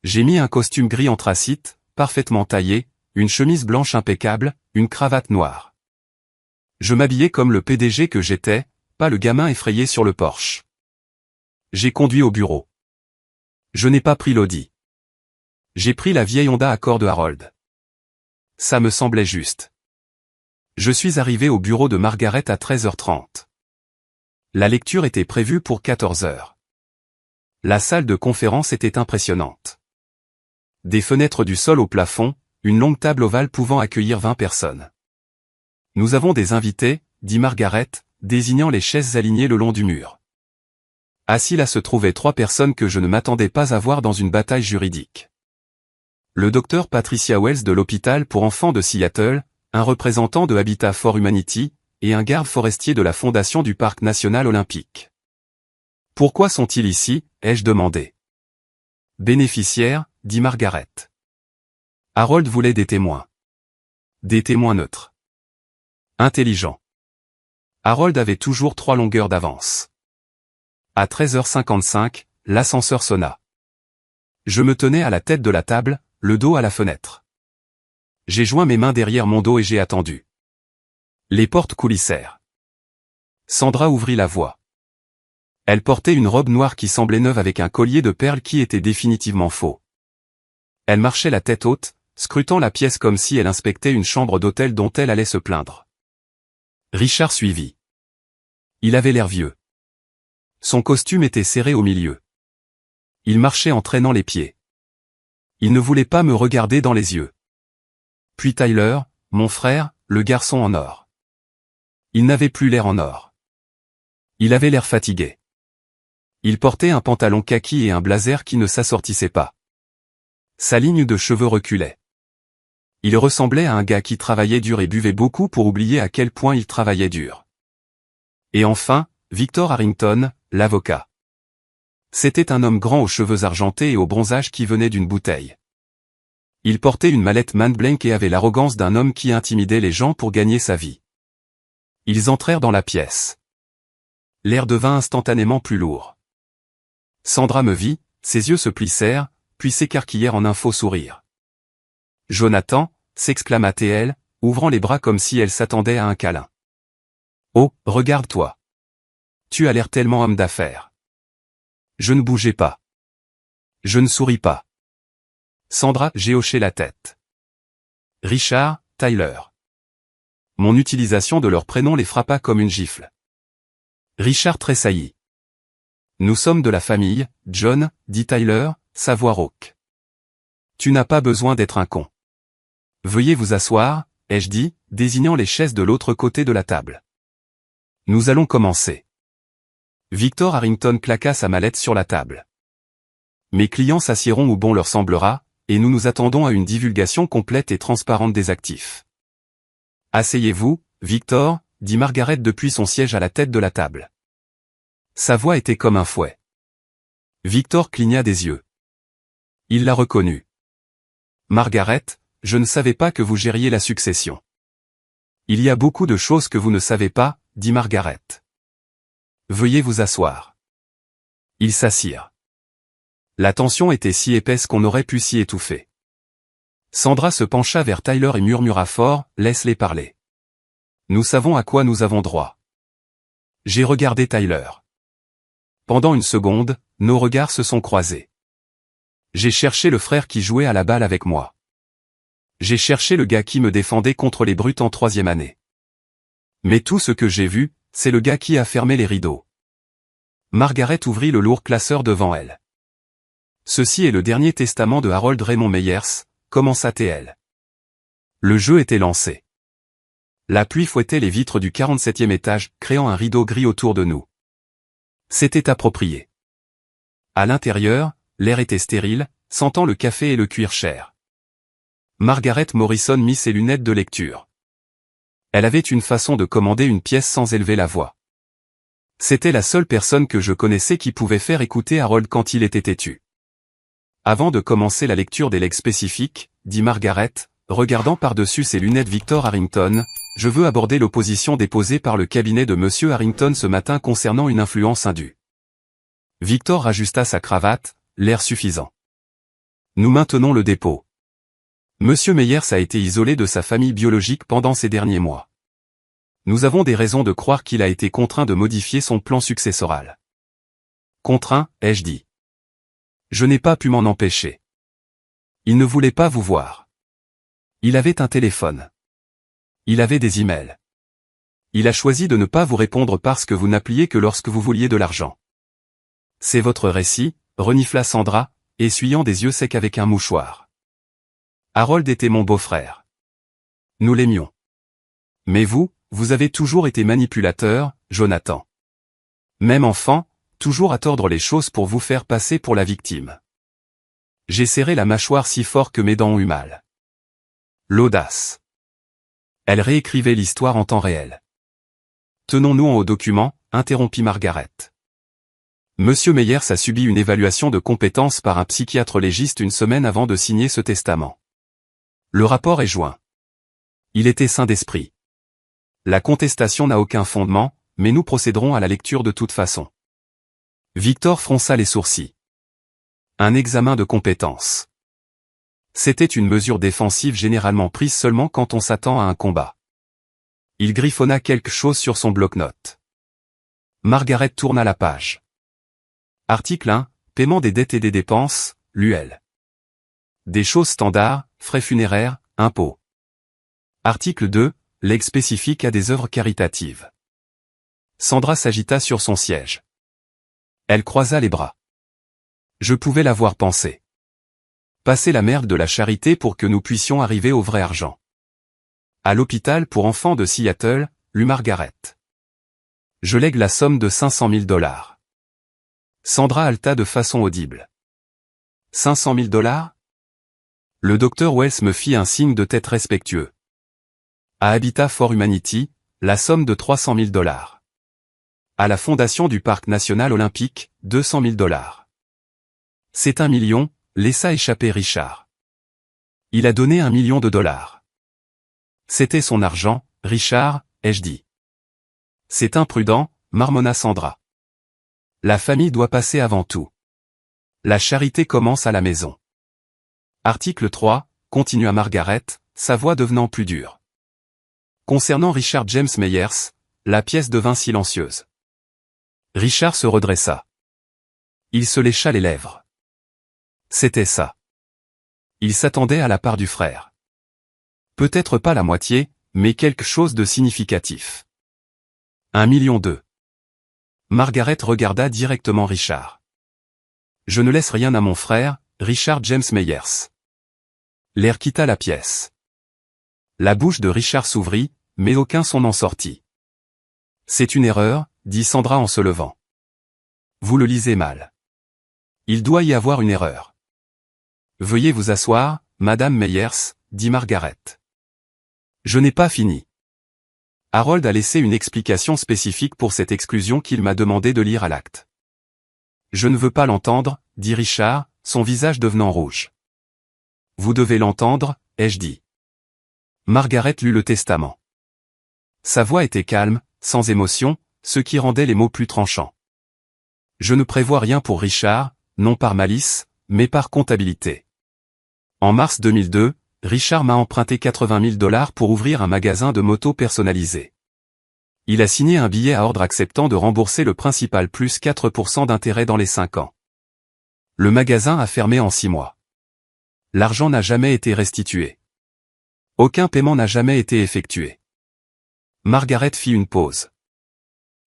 J'ai mis un costume gris anthracite, parfaitement taillé, une chemise blanche impeccable, une cravate noire. Je m'habillais comme le PDG que j'étais, pas le gamin effrayé sur le porche. J'ai conduit au bureau. Je n'ai pas pris l'Audi. J'ai pris la vieille Honda Accord de Harold. Ça me semblait juste. Je suis arrivé au bureau de Margaret à 13h30. La lecture était prévue pour 14h. La salle de conférence était impressionnante. Des fenêtres du sol au plafond, une longue table ovale pouvant accueillir 20 personnes. Nous avons des invités, dit Margaret, désignant les chaises alignées le long du mur. Assis là se trouvaient 3 personnes que je ne m'attendais pas à voir dans une bataille juridique. Le docteur Patricia Wells de l'hôpital pour enfants de Seattle, un représentant de Habitat for Humanity, et un garde forestier de la fondation du Parc national olympique. Pourquoi sont-ils ici, ai-je demandé. Bénéficiaires, dit Margaret. Harold voulait des témoins. Des témoins neutres. Intelligents. Harold avait toujours 3 longueurs d'avance. À 13h55, l'ascenseur sonna. Je me tenais à la tête de la table, le dos à la fenêtre. J'ai joint mes mains derrière mon dos et j'ai attendu. Les portes coulissèrent. Sandra ouvrit la voie. Elle portait une robe noire qui semblait neuve avec un collier de perles qui était définitivement faux. Elle marchait la tête haute, scrutant la pièce comme si elle inspectait une chambre d'hôtel dont elle allait se plaindre. Richard suivit. Il avait l'air vieux. Son costume était serré au milieu. Il marchait en traînant les pieds. Il ne voulait pas me regarder dans les yeux. Puis Tyler, mon frère, le garçon en or. Il n'avait plus l'air en or. Il avait l'air fatigué. Il portait un pantalon kaki et un blazer qui ne s'assortissaient pas. Sa ligne de cheveux reculait. Il ressemblait à un gars qui travaillait dur et buvait beaucoup pour oublier à quel point il travaillait dur. Et enfin, Victor Harrington, l'avocat. C'était un homme grand aux cheveux argentés et au bronzage qui venait d'une bouteille. Il portait une mallette Man Blank et avait l'arrogance d'un homme qui intimidait les gens pour gagner sa vie. Ils entrèrent dans la pièce. L'air devint instantanément plus lourd. Sandra me vit, ses yeux se plissèrent, puis s'écarquillèrent en un faux sourire. « Jonathan » s'exclama-t-elle, ouvrant les bras comme si elle s'attendait à un câlin. « Oh, regarde-toi. Tu as l'air tellement homme d'affaires. » Je ne bougeais pas. Je ne souris pas. Sandra, j'ai hoché la tête. Richard, Tyler. Mon utilisation de leur prénom les frappa comme une gifle. Richard tressaillit. Nous sommes de la famille, John, dit Tyler, sa voix rauque. Tu n'as pas besoin d'être un con. Veuillez vous asseoir, ai-je dit, désignant les chaises de l'autre côté de la table. Nous allons commencer. Victor Harrington claqua sa mallette sur la table. Mes clients s'assiéront où bon leur semblera, et nous nous attendons à une divulgation complète et transparente des actifs. Asseyez-vous, Victor, dit Margaret depuis son siège à la tête de la table. Sa voix était comme un fouet. Victor cligna des yeux. Il l'a reconnu. Margaret, je ne savais pas que vous gériez la succession. Il y a beaucoup de choses que vous ne savez pas, dit Margaret. Veuillez vous asseoir. Ils s'assirent. La tension était si épaisse qu'on aurait pu s'y étouffer. Sandra se pencha vers Tyler et murmura fort, laisse-les parler. Nous savons à quoi nous avons droit. J'ai regardé Tyler. Pendant une seconde, nos regards se sont croisés. J'ai cherché le frère qui jouait à la balle avec moi. J'ai cherché le gars qui me défendait contre les brutes en 3e année. Mais tout ce que j'ai vu, c'est le gars qui a fermé les rideaux. Margaret ouvrit le lourd classeur devant elle. Ceci est le dernier testament de Harold Raymond Meyers, commença-t-elle. Le jeu était lancé. La pluie fouettait les vitres du 47e étage, créant un rideau gris autour de nous. C'était approprié. À l'intérieur, l'air était stérile, sentant le café et le cuir cher. Margaret Morrison mit ses lunettes de lecture. Elle avait une façon de commander une pièce sans élever la voix. C'était la seule personne que je connaissais qui pouvait faire écouter Harold quand il était têtu. Avant de commencer la lecture des legs spécifiques, dit Margaret, regardant par-dessus ses lunettes Victor Harrington, je veux aborder l'opposition déposée par le cabinet de Monsieur Harrington ce matin concernant une influence indue. Victor ajusta sa cravate, l'air suffisant. Nous maintenons le dépôt. Monsieur Meyers a été isolé de sa famille biologique pendant ces derniers mois. Nous avons des raisons de croire qu'il a été contraint de modifier son plan successoral. Contraint, ai-je dit. Je n'ai pas pu m'en empêcher. Il ne voulait pas vous voir. Il avait un téléphone. Il avait des emails. Il a choisi de ne pas vous répondre parce que vous n'appeliez que lorsque vous vouliez de l'argent. C'est votre récit, renifla Sandra, essuyant des yeux secs avec un mouchoir. Harold était mon beau-frère. Nous l'aimions. Mais vous avez toujours été manipulateur, Jonathan. Même enfant, toujours à tordre les choses pour vous faire passer pour la victime. J'ai serré la mâchoire si fort que mes dents ont eu mal. L'audace. Elle réécrivait l'histoire en temps réel. Tenons-nous aux documents, interrompit Margaret. Monsieur Meyers a subi une évaluation de compétences par un psychiatre légiste une semaine avant de signer ce testament. Le rapport est joint. Il était sain d'esprit. La contestation n'a aucun fondement, mais nous procéderons à la lecture de toute façon. Victor fronça les sourcils. Un examen de compétences. C'était une mesure défensive généralement prise seulement quand on s'attend à un combat. Il griffonna quelque chose sur son bloc-notes. Margaret tourna la page. Article 1, paiement des dettes et des dépenses, l'UL. Des choses standards, frais funéraires, impôts. Article 2, legs spécifique à des œuvres caritatives. Sandra s'agita sur son siège. Elle croisa les bras. Je pouvais l'avoir pensé. Passer la merde de la charité pour que nous puissions arriver au vrai argent. À l'hôpital pour enfants de Seattle, lut Margaret. Je lègue la somme de $500 000. Sandra haleta de façon audible. $500 000? Le docteur Wells me fit un signe de tête respectueux. À Habitat for Humanity, la somme de $300 000. À la Fondation du Parc National Olympique, $200 000. C'est $1 million, laissa échapper Richard. Il a donné $1 million. C'était son argent, Richard, ai-je dit. C'est imprudent, marmonna Sandra. La famille doit passer avant tout. La charité commence à la maison. Article 3, continua Margaret, sa voix devenant plus dure. Concernant Richard James Meyers, la pièce devint silencieuse. Richard se redressa. Il se lécha les lèvres. C'était ça. Il s'attendait à la part du frère. Peut-être pas la moitié, mais quelque chose de significatif. $1 million. Margaret regarda directement Richard. Je ne laisse rien à mon frère, Richard James Meyers. L'air quitta la pièce. La bouche de Richard s'ouvrit, mais aucun son n'en sortit. C'est une erreur, dit Sandra en se levant. Vous le lisez mal. Il doit y avoir une erreur. Veuillez vous asseoir, Madame Meyers, dit Margaret. Je n'ai pas fini. Harold a laissé une explication spécifique pour cette exclusion qu'il m'a demandé de lire à l'acte. Je ne veux pas l'entendre, dit Richard, son visage devenant rouge. Vous devez l'entendre, ai-je dit. Margaret lut le testament. Sa voix était calme, sans émotion, ce qui rendait les mots plus tranchants. Je ne prévois rien pour Richard, non par malice, mais par comptabilité. En mars 2002, Richard m'a emprunté $80 000 pour ouvrir un magasin de motos personnalisé. Il a signé un billet à ordre acceptant de rembourser le principal plus 4% d'intérêt dans les 5 ans. Le magasin a fermé en 6 mois. L'argent n'a jamais été restitué. Aucun paiement n'a jamais été effectué. Margaret fit une pause.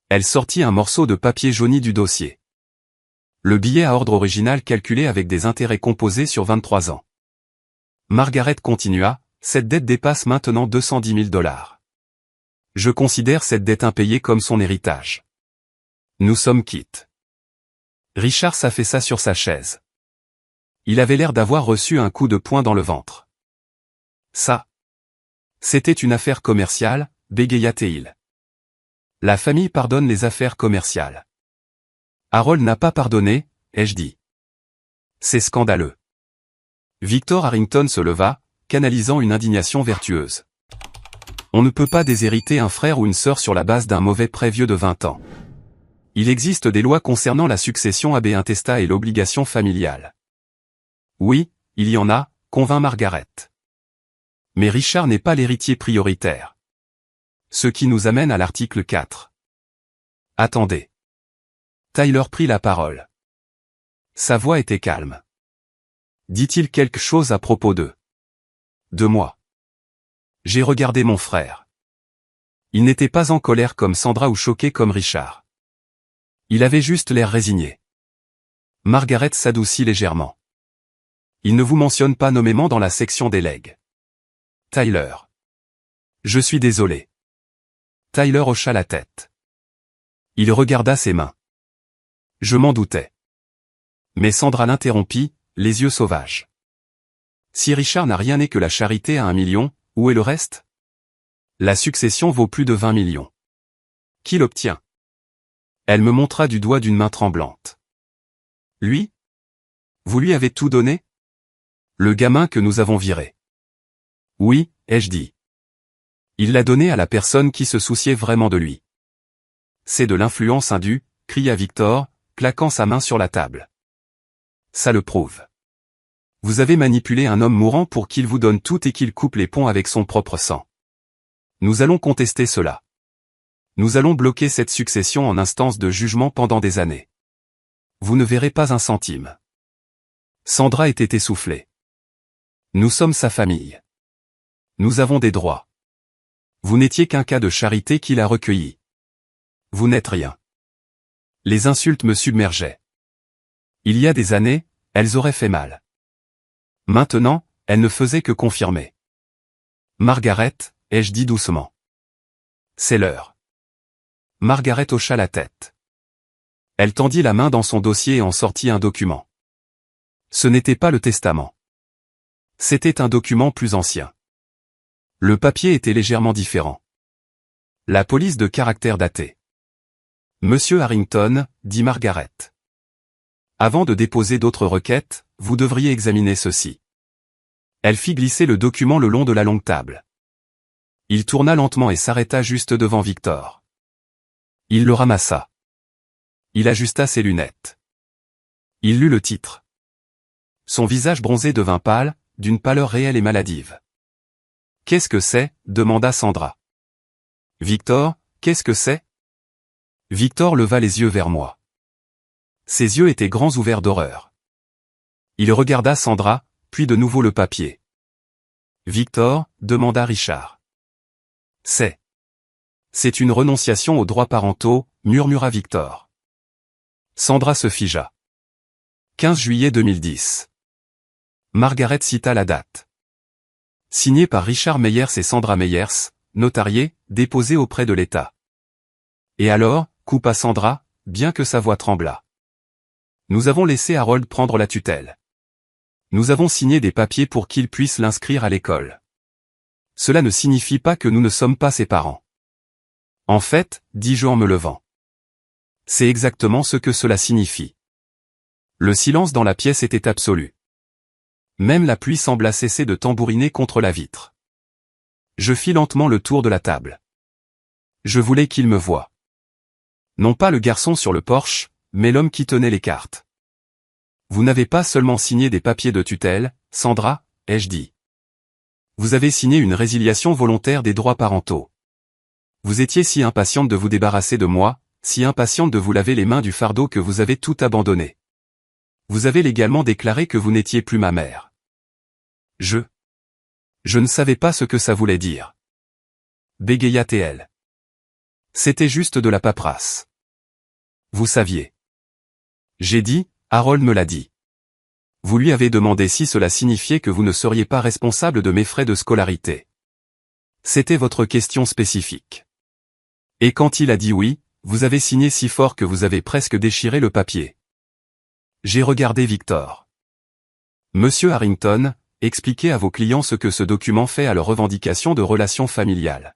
Elle sortit un morceau de papier jauni du dossier. Le billet à ordre original calculé avec des intérêts composés sur 23 ans. Margaret continua, cette dette dépasse maintenant $210 000. Je considère cette dette impayée comme son héritage. Nous sommes quittes. Richard s'affaissa sur sa chaise. Il avait l'air d'avoir reçu un coup de poing dans le ventre. Ça. C'était une affaire commerciale, bégaya-t-il. La famille pardonne les affaires commerciales. Harold n'a pas pardonné, ai-je dit. C'est scandaleux. Victor Harrington se leva, canalisant une indignation vertueuse. On ne peut pas déshériter un frère ou une sœur sur la base d'un mauvais prêt vieux de 20 ans. Il existe des lois concernant la succession ab intestat et l'obligation familiale. Oui, il y en a, convint Margaret. Mais Richard n'est pas l'héritier prioritaire. Ce qui nous amène à l'article 4. Attendez. Tyler prit la parole. Sa voix était calme. Dit-il quelque chose à propos de moi? J'ai regardé mon frère. Il n'était pas en colère comme Sandra ou choqué comme Richard. Il avait juste l'air résigné. Margaret s'adoucit légèrement. Il ne vous mentionne pas nommément dans la section des legs. Tyler. Je suis désolé. Tyler hocha la tête. Il regarda ses mains. Je m'en doutais. Mais Sandra l'interrompit, les yeux sauvages. Si Richard n'a rien et que la charité a 1 million, où est le reste? La succession vaut plus de 20 millions. Qui l'obtient? Elle me montra du doigt d'une main tremblante. Lui? Vous lui avez tout donné? Le gamin que nous avons viré. Oui, ai-je dit. Il l'a donné à la personne qui se souciait vraiment de lui. C'est de l'influence indue, cria Victor, claquant sa main sur la table. Ça le prouve. Vous avez manipulé un homme mourant pour qu'il vous donne tout et qu'il coupe les ponts avec son propre sang. Nous allons contester cela. Nous allons bloquer cette succession en instance de jugement pendant des années. Vous ne verrez pas un centime. Sandra était essoufflée. Nous sommes sa famille. Nous avons des droits. Vous n'étiez qu'un cas de charité qu'il a recueilli. Vous n'êtes rien. Les insultes me submergeaient. Il y a des années, elles auraient fait mal. Maintenant, elles ne faisaient que confirmer. Margaret, ai-je dit doucement. C'est l'heure. Margaret hocha la tête. Elle tendit la main dans son dossier et en sortit un document. Ce n'était pas le testament. C'était un document plus ancien. Le papier était légèrement différent. La police de caractère daté. Monsieur Harrington, dit Margaret. Avant de déposer d'autres requêtes, vous devriez examiner ceci. Elle fit glisser le document le long de la longue table. Il tourna lentement et s'arrêta juste devant Victor. Il le ramassa. Il ajusta ses lunettes. Il lut le titre. Son visage bronzé devint pâle, d'une pâleur réelle et maladive. « Qu'est-ce que c'est » demanda Sandra. « Victor, qu'est-ce que c'est » Victor leva les yeux vers moi. Ses yeux étaient grands ouverts d'horreur. Il regarda Sandra, puis de nouveau le papier. « Victor » demanda Richard. « C'est une renonciation aux droits parentaux » murmura Victor. Sandra se figea. 15 juillet 2010. Margaret cita la date. Signé par Richard Meyers et Sandra Meyers, notarié, déposé auprès de l'État. Et alors, coupa Sandra, bien que sa voix tremblât. Nous avons laissé Harold prendre la tutelle. Nous avons signé des papiers pour qu'il puisse l'inscrire à l'école. Cela ne signifie pas que nous ne sommes pas ses parents. En fait, dis-je en me levant. C'est exactement ce que cela signifie. Le silence dans la pièce était absolu. Même la pluie sembla cesser de tambouriner contre la vitre. Je fis lentement le tour de la table. Je voulais qu'il me voie. Non pas le garçon sur le porche, mais l'homme qui tenait les cartes. Vous n'avez pas seulement signé des papiers de tutelle, Sandra, ai-je dit. Vous avez signé une résiliation volontaire des droits parentaux. Vous étiez si impatiente de vous débarrasser de moi, si impatiente de vous laver les mains du fardeau que vous avez tout abandonné. Vous avez légalement déclaré que vous n'étiez plus ma mère. Je ne savais pas ce que ça voulait dire. Bégaya TL. C'était juste de la paperasse. Vous saviez. J'ai dit, Harold me l'a dit. Vous lui avez demandé si cela signifiait que vous ne seriez pas responsable de mes frais de scolarité. C'était votre question spécifique. Et quand il a dit oui, vous avez signé si fort que vous avez presque déchiré le papier. J'ai regardé Victor. Monsieur Harrington, expliquez à vos clients ce que ce document fait à leur revendication de relations familiales.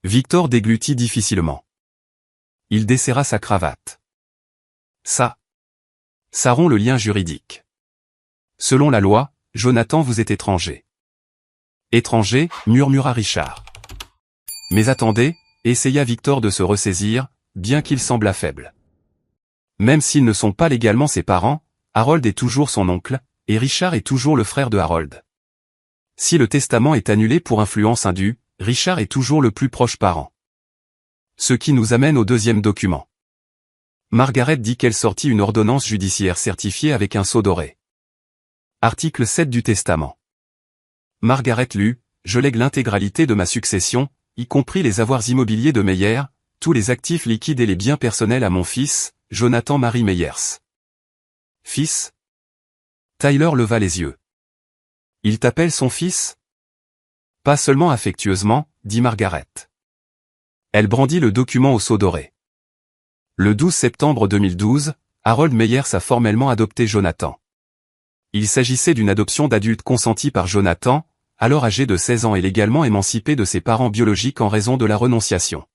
Victor déglutit difficilement. Il desserra sa cravate. Ça rompt le lien juridique. Selon la loi, Jonathan, vous êtes étranger. Étranger, murmura Richard. Mais attendez, essaya Victor de se ressaisir, bien qu'il semblât faible. Même s'ils ne sont pas légalement ses parents, Harold est toujours son oncle, et Richard est toujours le frère de Harold. Si le testament est annulé pour influence indue, Richard est toujours le plus proche parent. Ce qui nous amène au deuxième document. Margaret dit qu'elle sortit une ordonnance judiciaire certifiée avec un sceau doré. Article 7 du testament. Margaret lut, « Je lègue l'intégralité de ma succession, y compris les avoirs immobiliers de Meyers, tous les actifs liquides et les biens personnels à mon fils, Jonathan Mary Meyers. » Fils? Tyler leva les yeux. Il t'appelle son fils? Pas seulement affectueusement, dit Margaret. Elle brandit le document au sceau doré. Le 12 septembre 2012, Harold Meyers a formellement adopté Jonathan. Il s'agissait d'une adoption d'adulte consentie par Jonathan, alors âgé de 16 ans et légalement émancipé de ses parents biologiques en raison de la renonciation.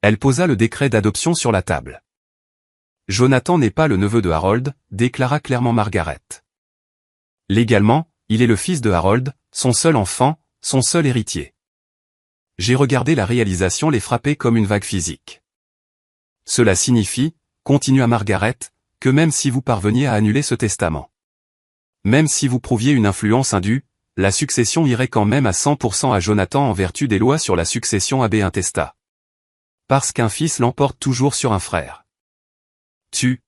Elle posa le décret d'adoption sur la table. Jonathan n'est pas le neveu de Harold, déclara clairement Margaret. Légalement, il est le fils de Harold, son seul enfant, son seul héritier. J'ai regardé la réalisation les frapper comme une vague physique. Cela signifie, continua Margaret, que même si vous parveniez à annuler ce testament, même si vous prouviez une influence indue, la succession irait quand même à 100% à Jonathan en vertu des lois sur la succession AB intestat. Parce qu'un fils l'emporte toujours sur un frère. Tu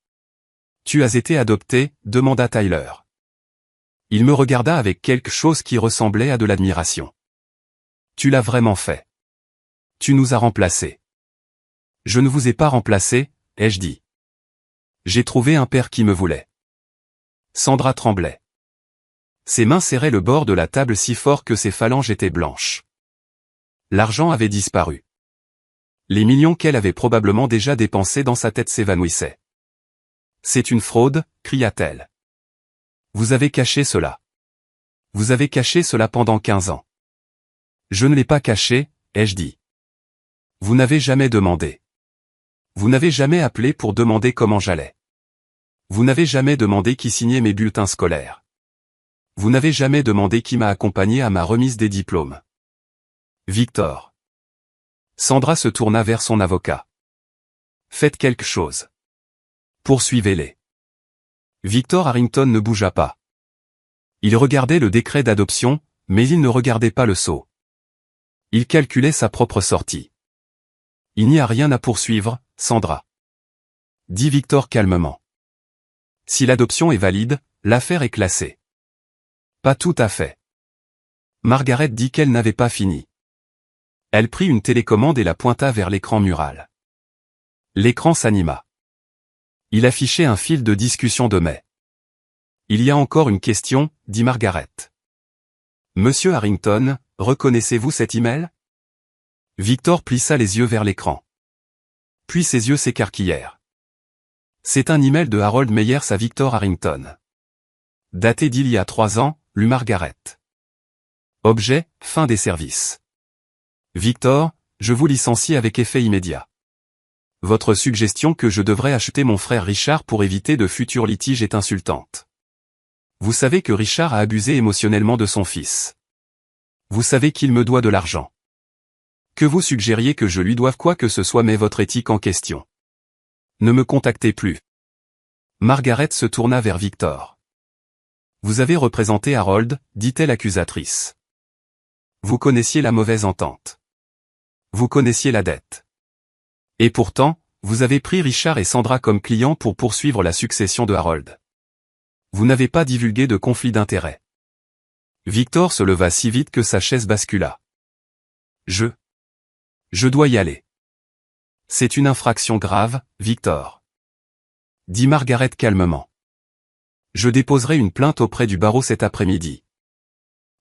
as été adopté, demanda Tyler. Il me regarda avec quelque chose qui ressemblait à de l'admiration. Tu l'as vraiment fait. Tu nous as remplacés. Je ne vous ai pas remplacé, ai-je dit. J'ai trouvé un père qui me voulait. Sandra tremblait. Ses mains serraient le bord de la table si fort que ses phalanges étaient blanches. L'argent avait disparu. Les millions qu'elle avait probablement déjà dépensés dans sa tête s'évanouissaient. C'est une fraude, cria-t-elle. Vous avez caché cela. Vous avez caché cela pendant 15 ans. Je ne l'ai pas caché, ai-je dit. Vous n'avez jamais demandé. Vous n'avez jamais appelé pour demander comment j'allais. Vous n'avez jamais demandé qui signait mes bulletins scolaires. Vous n'avez jamais demandé qui m'a accompagné à ma remise des diplômes. Victor. Sandra se tourna vers son avocat. Faites quelque chose. Poursuivez-les. Victor Harrington ne bougea pas. Il regardait le décret d'adoption, mais il ne regardait pas le sceau. Il calculait sa propre sortie. Il n'y a rien à poursuivre, Sandra. Dit Victor calmement. Si l'adoption est valide, l'affaire est classée. Pas tout à fait. Margaret dit qu'elle n'avait pas fini. Elle prit une télécommande et la pointa vers l'écran mural. L'écran s'anima. Il affichait un fil de discussion de mai. Il y a encore une question, dit Margaret. Monsieur Harrington, reconnaissez-vous cet email? Victor plissa les yeux vers l'écran. Puis ses yeux s'écarquillèrent. C'est un email de Harold Meyers à Victor Harrington. Daté d'il y a 3 ans, lut Margaret. Objet, fin des services. Victor, je vous licencie avec effet immédiat. Votre suggestion que je devrais acheter mon frère Richard pour éviter de futurs litiges est insultante. Vous savez que Richard a abusé émotionnellement de son fils. Vous savez qu'il me doit de l'argent. Que vous suggériez que je lui doive quoi que ce soit mais votre éthique en question. Ne me contactez plus. Margaret se tourna vers Victor. Vous avez représenté Harold, dit-elle accusatrice. Vous connaissiez la mauvaise entente. Vous connaissiez la dette. Et pourtant, vous avez pris Richard et Sandra comme clients pour poursuivre la succession de Harold. Vous n'avez pas divulgué de conflit d'intérêts. Victor se leva si vite que sa chaise bascula. Je dois y aller. C'est une infraction grave, Victor. Dit Margaret calmement. Je déposerai une plainte auprès du barreau cet après-midi.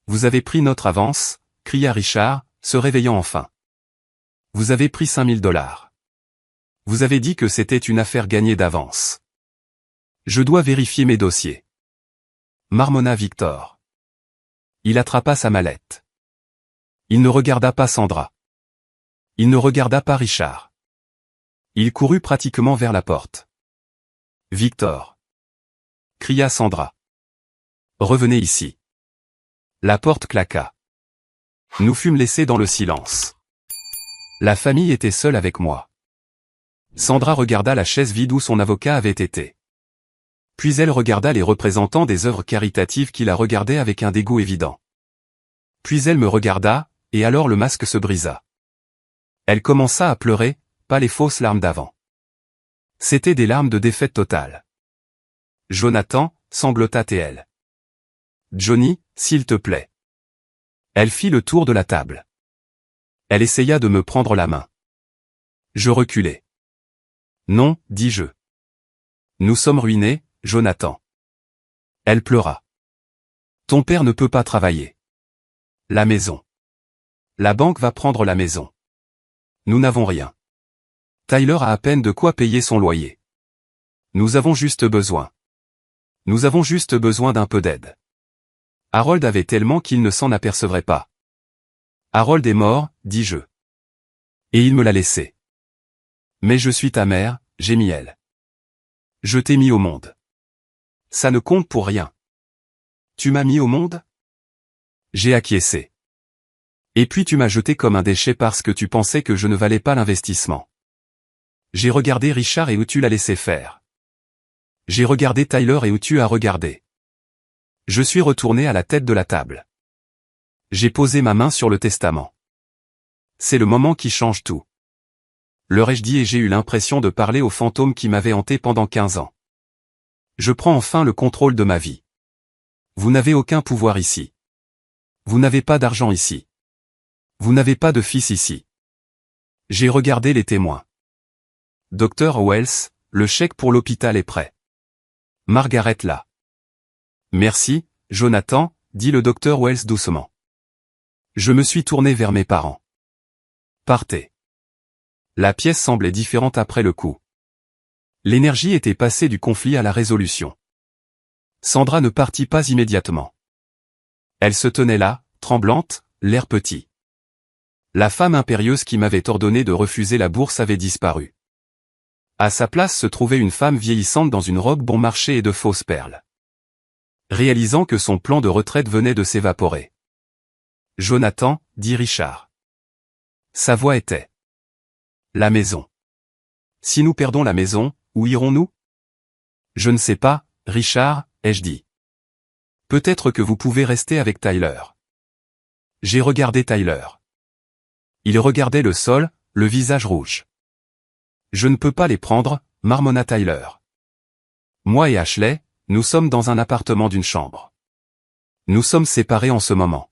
Vous avez pris notre avance, cria Richard, se réveillant enfin. Vous avez pris $5000. Vous avez dit que c'était une affaire gagnée d'avance. Je dois vérifier mes dossiers. Marmonna Victor. Il attrapa sa mallette. Il ne regarda pas Sandra. Il ne regarda pas Richard. Il courut pratiquement vers la porte. Victor. Cria Sandra. Revenez ici. La porte claqua. Nous fûmes laissés dans le silence. La famille était seule avec moi. Sandra regarda la chaise vide où son avocat avait été. Puis elle regarda les représentants des œuvres caritatives qui la regardaient avec un dégoût évident. Puis elle me regarda, et alors le masque se brisa. Elle commença à pleurer, pas les fausses larmes d'avant. C'étaient des larmes de défaite totale. Jonathan, sanglota-t-elle. Johnny, s'il te plaît. Elle fit le tour de la table. Elle essaya de me prendre la main. Je reculai. Non, dis-je. Nous sommes ruinés, Jonathan. Elle pleura. Ton père ne peut pas travailler. La maison. La banque va prendre la maison. Nous n'avons rien. Tyler a à peine de quoi payer son loyer. Nous avons juste besoin. Nous avons juste besoin d'un peu d'aide. Harold avait tellement qu'il ne s'en apercevrait pas. Harold est mort, dis-je. Et il me l'a laissé. Mais je suis ta mère, gémit elle. Je t'ai mis au monde. Ça ne compte pour rien. Tu m'as mis au monde? J'ai acquiescé. Et puis tu m'as jeté comme un déchet parce que tu pensais que je ne valais pas l'investissement. J'ai regardé Richard et où tu l'as laissé faire. J'ai regardé Tyler et où tu as regardé. Je suis retourné à la tête de la table. J'ai posé ma main sur le testament. C'est le moment qui change tout. Leur ai-je dit et j'ai eu l'impression de parler au fantôme qui m'avait hanté pendant 15 ans. Je prends enfin le contrôle de ma vie. Vous n'avez aucun pouvoir ici. Vous n'avez pas d'argent ici. Vous n'avez pas de fils ici. J'ai regardé les témoins. Dr. Wells, le chèque pour l'hôpital est prêt. Margaret là. Merci, Jonathan, dit le docteur Wells doucement. Je me suis tourné vers mes parents. Partez. La pièce semblait différente après le coup. L'énergie était passée du conflit à la résolution. Sandra ne partit pas immédiatement. Elle se tenait là, tremblante, l'air petit. La femme impérieuse qui m'avait ordonné de refuser la bourse avait disparu. À sa place se trouvait une femme vieillissante dans une robe bon marché et de fausses perles. Réalisant que son plan de retraite venait de s'évaporer. Jonathan, dit Richard. Sa voix était. La maison. Si nous perdons la maison, où irons-nous? Je ne sais pas, Richard, ai-je dit. Peut-être que vous pouvez rester avec Tyler. J'ai regardé Tyler. Il regardait le sol, le visage rouge. Je ne peux pas les prendre, marmonna Tyler. Moi et Ashley, nous sommes dans un appartement d'une chambre. Nous sommes séparés en ce moment.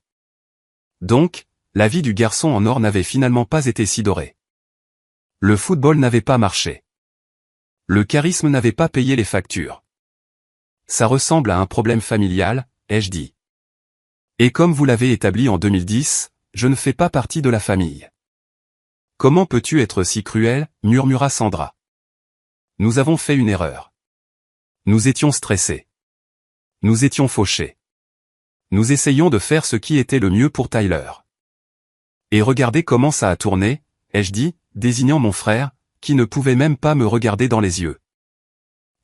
Donc, la vie du garçon en or n'avait finalement pas été si dorée. Le football n'avait pas marché. Le charisme n'avait pas payé les factures. Ça ressemble à un problème familial, ai-je dit. Et comme vous l'avez établi en 2010, je ne fais pas partie de la famille. Comment peux-tu être si cruel, murmura Sandra. Nous avons fait une erreur. Nous étions stressés. Nous étions fauchés. Nous essayions de faire ce qui était le mieux pour Tyler. Et regardez comment ça a tourné, ai-je dit, désignant mon frère, qui ne pouvait même pas me regarder dans les yeux.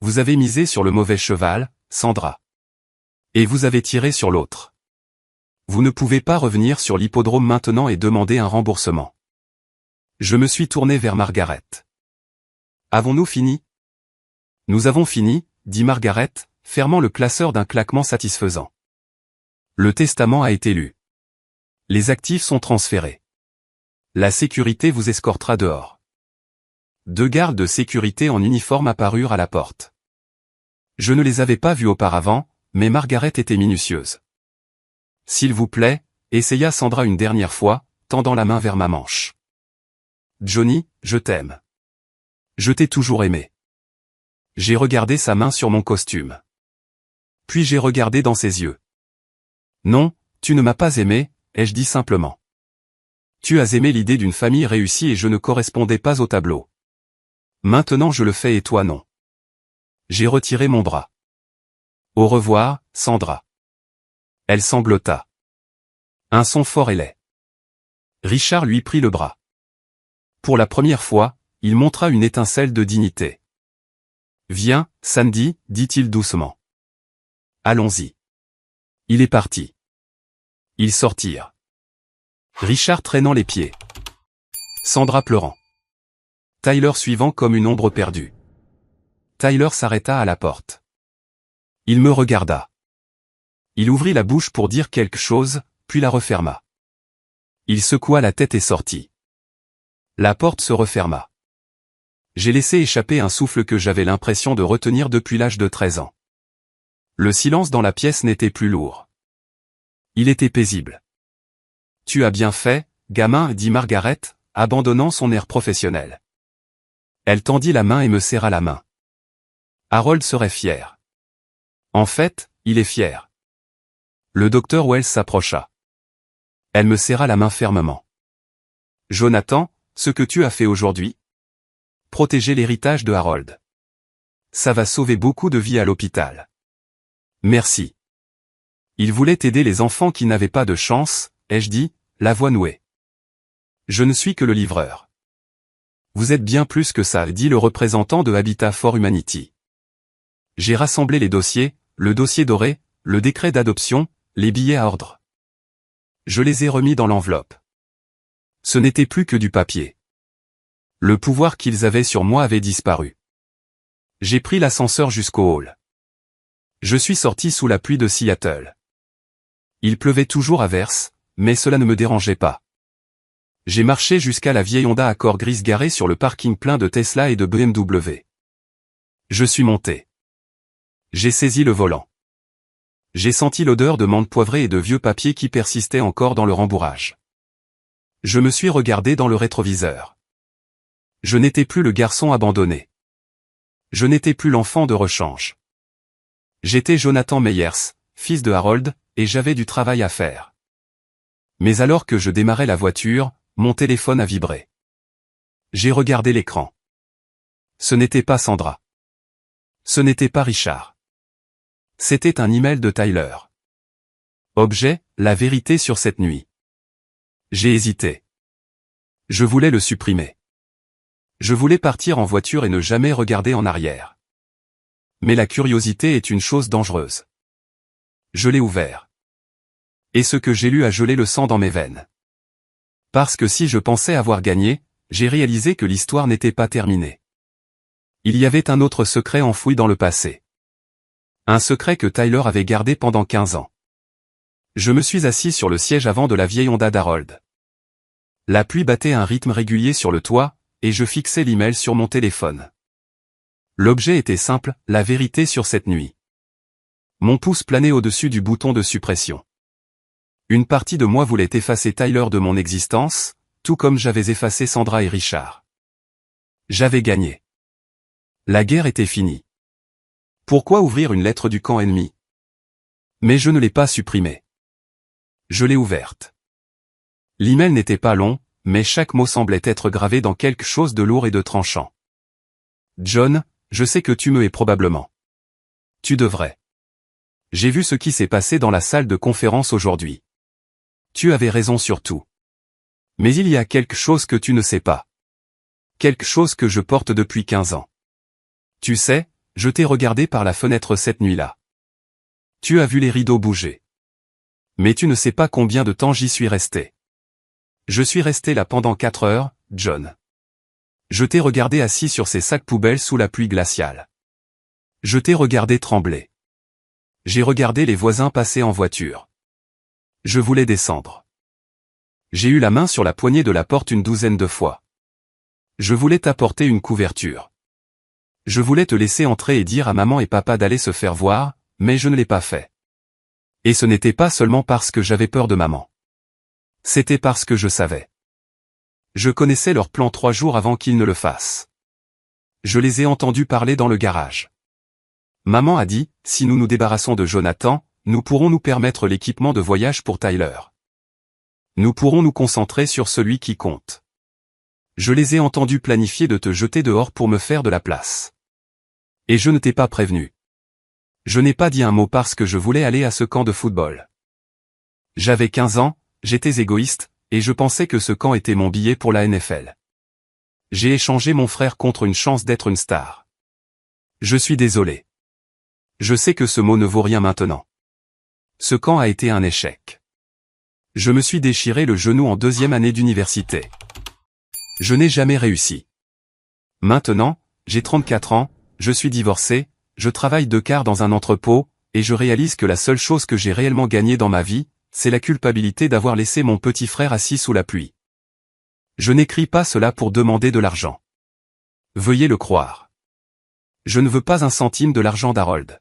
Vous avez misé sur le mauvais cheval, Sandra. Et vous avez tiré sur l'autre. Vous ne pouvez pas revenir sur l'hippodrome maintenant et demander un remboursement. Je me suis tourné vers Margaret. Avons-nous fini? Nous avons fini, dit Margaret, fermant le classeur d'un claquement satisfaisant. Le testament a été lu. Les actifs sont transférés. La sécurité vous escortera dehors. 2 gardes de sécurité en uniforme apparurent à la porte. Je ne les avais pas vus auparavant, mais Margaret était minutieuse. S'il vous plaît, essaya Sandra une dernière fois, tendant la main vers ma manche. Johnny, je t'aime. Je t'ai toujours aimé. J'ai regardé sa main sur mon costume. Puis j'ai regardé dans ses yeux. Non, tu ne m'as pas aimé, ai-je dit simplement. Tu as aimé l'idée d'une famille réussie et je ne correspondais pas au tableau. Maintenant je le fais et toi non. J'ai retiré mon bras. Au revoir, Sandra. Elle sanglota. Un son fort et laid. Richard lui prit le bras. Pour la première fois, il montra une étincelle de dignité. Viens, Sandy, dit-il doucement. Allons-y. Il est parti. Ils sortirent. Richard traînant les pieds. Sandra pleurant. Tyler suivant comme une ombre perdue. Tyler s'arrêta à la porte. Il me regarda. Il ouvrit la bouche pour dire quelque chose, puis la referma. Il secoua la tête et sortit. La porte se referma. J'ai laissé échapper un souffle que j'avais l'impression de retenir depuis l'âge de 13 ans. Le silence dans la pièce n'était plus lourd. Il était paisible. « Tu as bien fait, gamin, dit Margaret, abandonnant son air professionnel. Elle tendit la main et me serra la main. Harold serait fier. En fait, il est fier. Le docteur Wells s'approcha. Elle me serra la main fermement. Jonathan, ce que tu as fait aujourd'hui? Protéger l'héritage de Harold. Ça va sauver beaucoup de vies à l'hôpital. Merci. Il voulait aider les enfants qui n'avaient pas de chance, ai-je dit, la voix nouée. Je ne suis que le livreur. Vous êtes bien plus que ça, dit le représentant de Habitat for Humanity. J'ai rassemblé les dossiers, le dossier doré, le décret d'adoption, les billets à ordre. Je les ai remis dans l'enveloppe. Ce n'était plus que du papier. Le pouvoir qu'ils avaient sur moi avait disparu. J'ai pris l'ascenseur jusqu'au hall. Je suis sorti sous la pluie de Seattle. Il pleuvait toujours à verse, mais cela ne me dérangeait pas. J'ai marché jusqu'à la vieille Honda Accord grise garée sur le parking plein de Tesla et de BMW. Je suis monté. J'ai saisi le volant. J'ai senti l'odeur de menthe poivrée et de vieux papier qui persistait encore dans le rembourrage. Je me suis regardé dans le rétroviseur. Je n'étais plus le garçon abandonné. Je n'étais plus l'enfant de rechange. J'étais Jonathan Meyers, fils de Harold, et j'avais du travail à faire. Mais alors que je démarrais la voiture, mon téléphone a vibré. J'ai regardé l'écran. Ce n'était pas Sandra. Ce n'était pas Richard. C'était un email de Tyler. Objet, la vérité sur cette nuit. J'ai hésité. Je voulais le supprimer. Je voulais partir en voiture et ne jamais regarder en arrière. Mais la curiosité est une chose dangereuse. Je l'ai ouvert. Et ce que j'ai lu a gelé le sang dans mes veines. Parce que si je pensais avoir gagné, j'ai réalisé que l'histoire n'était pas terminée. Il y avait un autre secret enfoui dans le passé. Un secret que Tyler avait gardé pendant 15 ans. Je me suis assis sur le siège avant de la vieille Honda d'Harold. La pluie battait à un rythme régulier sur le toit, et je fixais l'email sur mon téléphone. L'objet était simple, la vérité sur cette nuit. Mon pouce planait au-dessus du bouton de suppression. Une partie de moi voulait effacer Tyler de mon existence, tout comme j'avais effacé Sandra et Richard. J'avais gagné. La guerre était finie. Pourquoi ouvrir une lettre du camp ennemi? Mais je ne l'ai pas supprimée. Je l'ai ouverte. L'email n'était pas long, mais chaque mot semblait être gravé dans quelque chose de lourd et de tranchant. John, je sais que tu me hais probablement. Tu devrais. J'ai vu ce qui s'est passé dans la salle de conférence aujourd'hui. Tu avais raison sur tout. Mais il y a quelque chose que tu ne sais pas. Quelque chose que je porte depuis 15 ans. Tu sais, je t'ai regardé par la fenêtre cette nuit-là. Tu as vu les rideaux bouger. Mais tu ne sais pas combien de temps j'y suis resté. Je suis resté là pendant 4 heures, John. Je t'ai regardé assis sur ces sacs poubelles sous la pluie glaciale. Je t'ai regardé trembler. J'ai regardé les voisins passer en voiture. Je voulais descendre. J'ai eu la main sur la poignée de la porte une douzaine de fois. Je voulais t'apporter une couverture. Je voulais te laisser entrer et dire à maman et papa d'aller se faire voir, mais je ne l'ai pas fait. Et ce n'était pas seulement parce que j'avais peur de maman. C'était parce que je savais. Je connaissais leur plan 3 jours avant qu'ils ne le fassent. Je les ai entendus parler dans le garage. Maman a dit, si nous nous débarrassons de Jonathan, nous pourrons nous permettre l'équipement de voyage pour Tyler. Nous pourrons nous concentrer sur celui qui compte. Je les ai entendus planifier de te jeter dehors pour me faire de la place. Et je ne t'ai pas prévenu. Je n'ai pas dit un mot parce que je voulais aller à ce camp de football. J'avais 15 ans, j'étais égoïste, et je pensais que ce camp était mon billet pour la NFL. J'ai échangé mon frère contre une chance d'être une star. Je suis désolé. Je sais que ce mot ne vaut rien maintenant. Ce camp a été un échec. Je me suis déchiré le genou en 2e année d'université. Je n'ai jamais réussi. Maintenant, j'ai 34 ans, je suis divorcé, je travaille 2 quarts dans un entrepôt, et je réalise que la seule chose que j'ai réellement gagnée dans ma vie, c'est la culpabilité d'avoir laissé mon petit frère assis sous la pluie. Je n'écris pas cela pour demander de l'argent. Veuillez le croire. Je ne veux pas un centime de l'argent d'Harold.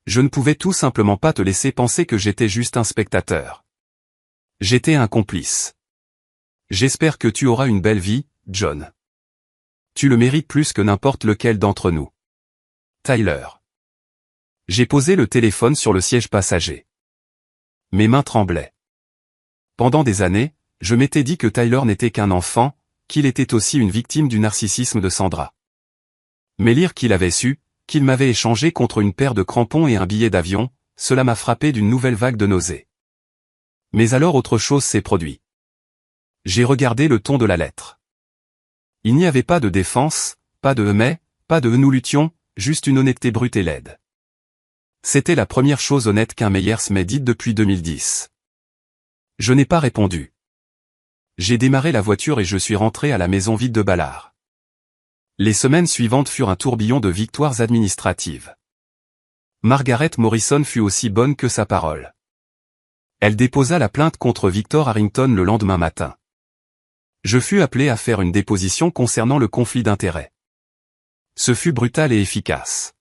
Je ne pouvais tout simplement pas te laisser penser que j'étais juste un spectateur. J'étais un complice. J'espère que tu auras une belle vie, John. Tu le mérites plus que n'importe lequel d'entre nous. Tyler. J'ai posé le téléphone sur le siège passager. Mes mains tremblaient. Pendant des années, je m'étais dit que Tyler n'était qu'un enfant, qu'il était aussi une victime du narcissisme de Sandra. Mais lire qu'il avait su, qu'il m'avait échangé contre une paire de crampons et un billet d'avion, cela m'a frappé d'une nouvelle vague de nausées. Mais alors autre chose s'est produit. J'ai regardé le ton de la lettre. Il n'y avait pas de défense, pas de mais, pas de nous luttions, juste une honnêteté brute et laide. C'était la première chose honnête qu'un Meyers m'ait dite depuis 2010. Je n'ai pas répondu. J'ai démarré la voiture et je suis rentré à la maison vide de Ballard. Les semaines suivantes furent un tourbillon de victoires administratives. Margaret Morrison fut aussi bonne que sa parole. Elle déposa la plainte contre Victor Harrington le lendemain matin. Je fus appelé à faire une déposition concernant le conflit d'intérêts. Ce fut brutal et efficace.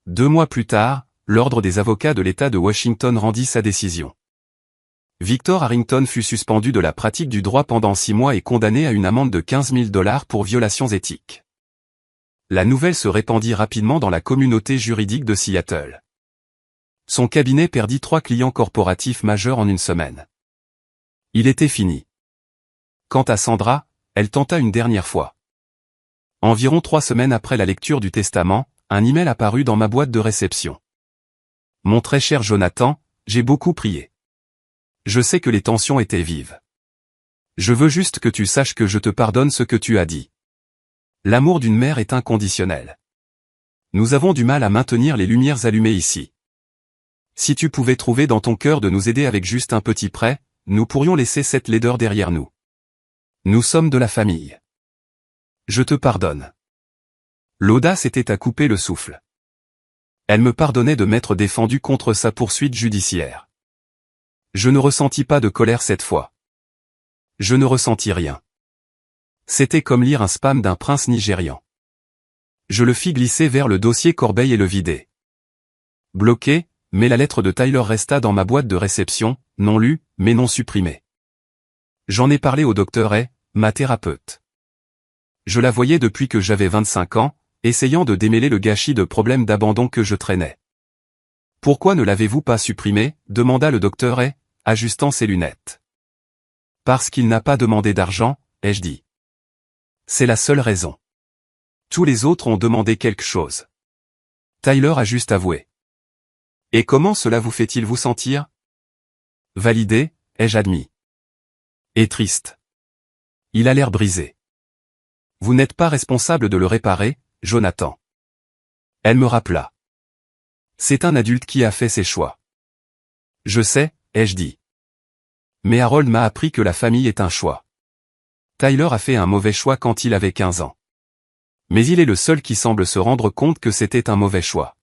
2 mois plus tard, l'Ordre des avocats de l'État de Washington rendit sa décision. Victor Harrington fut suspendu de la pratique du droit pendant 6 mois et condamné à une amende de $15 000 pour violations éthiques. La nouvelle se répandit rapidement dans la communauté juridique de Seattle. Son cabinet perdit 3 clients corporatifs majeurs en une semaine. Il était fini. Quant à Sandra, elle tenta une dernière fois. Environ 3 semaines après la lecture du testament, un email apparut dans ma boîte de réception. Mon très cher Jonathan, j'ai beaucoup prié. Je sais que les tensions étaient vives. Je veux juste que tu saches que je te pardonne ce que tu as dit. L'amour d'une mère est inconditionnel. Nous avons du mal à maintenir les lumières allumées ici. Si tu pouvais trouver dans ton cœur de nous aider avec juste un petit prêt, nous pourrions laisser cette laideur derrière nous. Nous sommes de la famille. Je te pardonne. L'audace était à couper le souffle. Elle me pardonnait de m'être défendu contre sa poursuite judiciaire. Je ne ressentis pas de colère cette fois. Je ne ressentis rien. C'était comme lire un spam d'un prince nigérian. Je le fis glisser vers le dossier corbeille et le vider. Bloqué, mais la lettre de Tyler resta dans ma boîte de réception, non lue, mais non supprimée. J'en ai parlé au docteur Hay, ma thérapeute. Je la voyais depuis que j'avais 25 ans, essayant de démêler le gâchis de problèmes d'abandon que je traînais. « Pourquoi ne l'avez-vous pas supprimé ?» demanda le docteur Hay, ajustant ses lunettes. « Parce qu'il n'a pas demandé d'argent, ai-je dit. C'est la seule raison. Tous les autres ont demandé quelque chose. » Tyler a juste avoué. « Et comment cela vous fait-il vous sentir ?» « Validé, ai-je admis. Et triste. Il a l'air brisé. Vous n'êtes pas responsable de le réparer, Jonathan. » Elle me rappela. C'est un adulte qui a fait ses choix. Je sais, ai-je dit. Mais Harold m'a appris que la famille est un choix. Tyler a fait un mauvais choix quand il avait 15 ans. Mais il est le seul qui semble se rendre compte que c'était un mauvais choix.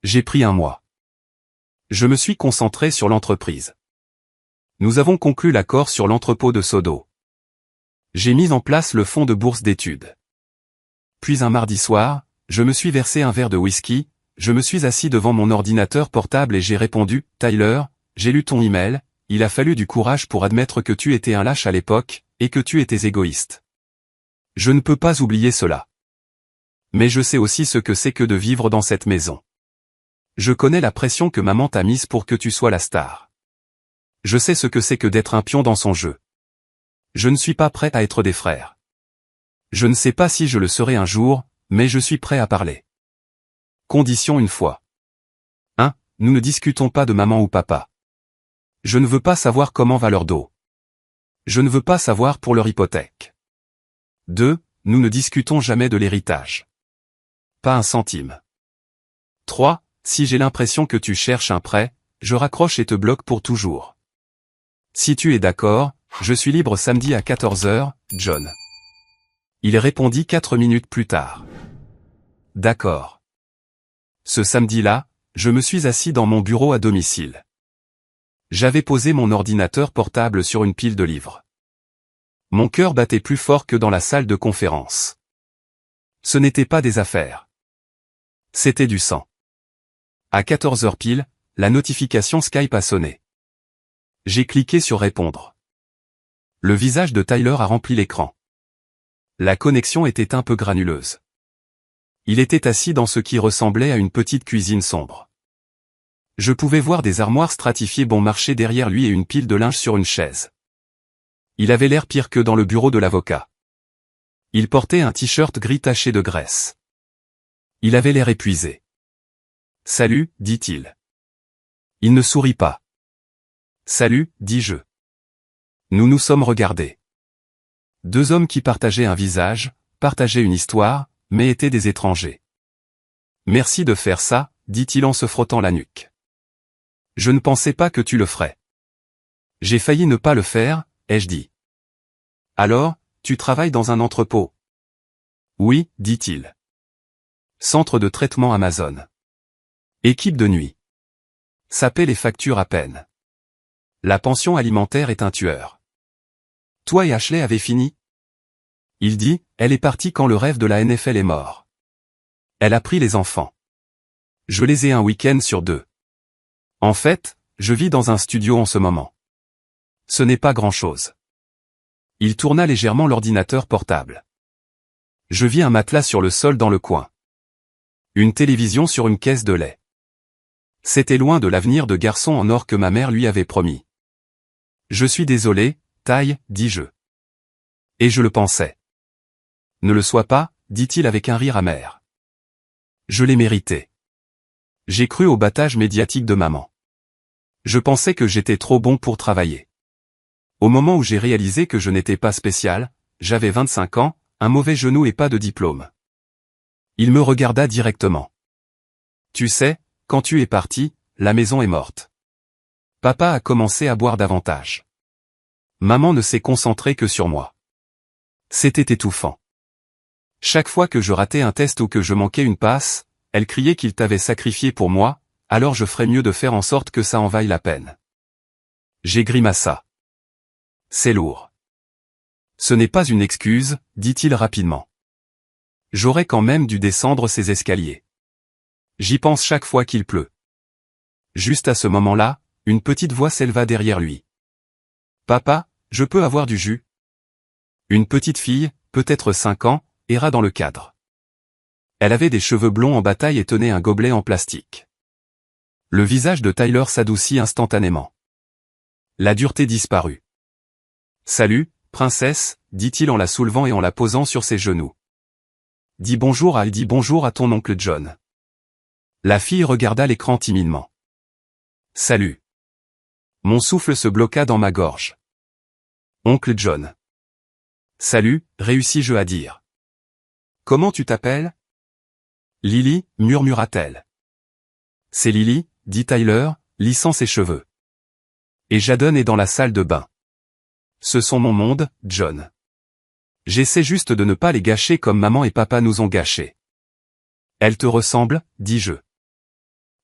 J'ai pris un mois. Je me suis concentré sur l'entreprise. Nous avons conclu l'accord sur l'entrepôt de Sodo. J'ai mis en place le fonds de bourse d'études. Puis un mardi soir, je me suis versé un verre de whisky, je me suis assis devant mon ordinateur portable et j'ai répondu, « Tyler, j'ai lu ton email, il a fallu du courage pour admettre que tu étais un lâche à l'époque, et que tu étais égoïste. Je ne peux pas oublier cela. Mais je sais aussi ce que c'est que de vivre dans cette maison. Je connais la pression que maman t'a mise pour que tu sois la star. Je sais ce que c'est que d'être un pion dans son jeu. Je ne suis pas prêt à être des frères. Je ne sais pas si je le serai un jour, mais je suis prêt à parler. Condition une fois. 1. Nous ne discutons pas de maman ou papa. Je ne veux pas savoir comment va leur dos. Je ne veux pas savoir pour leur hypothèque. 2. Nous ne discutons jamais de l'héritage. Pas un centime. 3. Si j'ai l'impression que tu cherches un prêt, je raccroche et te bloque pour toujours. Si tu es d'accord, je suis libre samedi à 14 h, John. Il répondit 4 minutes plus tard. D'accord. Ce samedi-là, je me suis assis dans mon bureau à domicile. J'avais posé mon ordinateur portable sur une pile de livres. Mon cœur battait plus fort que dans la salle de conférence. Ce n'était pas des affaires. C'était du sang. À 14 h pile, la notification Skype a sonné. J'ai cliqué sur répondre. Le visage de Tyler a rempli l'écran. La connexion était un peu granuleuse. Il était assis dans ce qui ressemblait à une petite cuisine sombre. Je pouvais voir des armoires stratifiées bon marché derrière lui et une pile de linge sur une chaise. Il avait l'air pire que dans le bureau de l'avocat. Il portait un t-shirt gris taché de graisse. Il avait l'air épuisé. « Salut », dit-il. Il ne sourit pas. « Salut », dis-je. Nous nous sommes regardés. Deux hommes qui partageaient un visage, partageaient une histoire, mais étaient des étrangers. « Merci de faire ça », dit-il en se frottant la nuque. « Je ne pensais pas que tu le ferais. »« J'ai failli ne pas le faire », ai-je dit. « Alors, tu travailles dans un entrepôt ?»« Oui », dit-il. « Centre de traitement Amazon. Équipe de nuit. Ça paie les factures à peine. La pension alimentaire est un tueur. Toi et Ashley avez fini ? Il dit, elle est partie quand le rêve de la NFL est mort. Elle a pris les enfants. Je les ai un week-end sur 2. En fait, je vis dans un studio en ce moment. Ce n'est pas grand-chose. Il tourna légèrement l'ordinateur portable. Je vis un matelas sur le sol dans le coin. Une télévision sur une caisse de lait. C'était loin de l'avenir de garçon en or que ma mère lui avait promis. Je suis désolé, Ty, dis-je. Et je le pensais. Ne le sois pas, dit-il avec un rire amer. Je l'ai mérité. J'ai cru au battage médiatique de maman. Je pensais que j'étais trop bon pour travailler. Au moment où j'ai réalisé que je n'étais pas spécial, j'avais 25 ans, un mauvais genou et pas de diplôme. Il me regarda directement. Tu sais, quand tu es parti, la maison est morte. Papa a commencé à boire davantage. Maman ne s'est concentrée que sur moi. C'était étouffant. Chaque fois que je ratais un test ou que je manquais une passe, elle criait qu'il t'avait sacrifié pour moi, alors je ferais mieux de faire en sorte que ça en vaille la peine. J'ai grimacé. C'est lourd. Ce n'est pas une excuse, dit-il rapidement. J'aurais quand même dû descendre ces escaliers. J'y pense chaque fois qu'il pleut. Juste à ce moment-là, une petite voix s'éleva derrière lui. Papa, je peux avoir du jus? Une petite fille, peut-être 5 ans, erra dans le cadre. Elle avait des cheveux blonds en bataille et tenait un gobelet en plastique. Le visage de Tyler s'adoucit instantanément. La dureté disparut. Salut, princesse, dit-il en la soulevant et en la posant sur ses genoux. Dis bonjour à dit bonjour à ton oncle John. La fille regarda l'écran timidement. Salut. Mon souffle se bloqua dans ma gorge. Oncle John. Salut, réussis-je à dire. Comment tu t'appelles? Lily, murmura-t-elle. C'est Lily, dit Tyler, lissant ses cheveux. Et Jadon est dans la salle de bain. Ce sont mon monde, John. J'essaie juste de ne pas les gâcher comme maman et papa nous ont gâchés. Elle te ressemble, dis-je.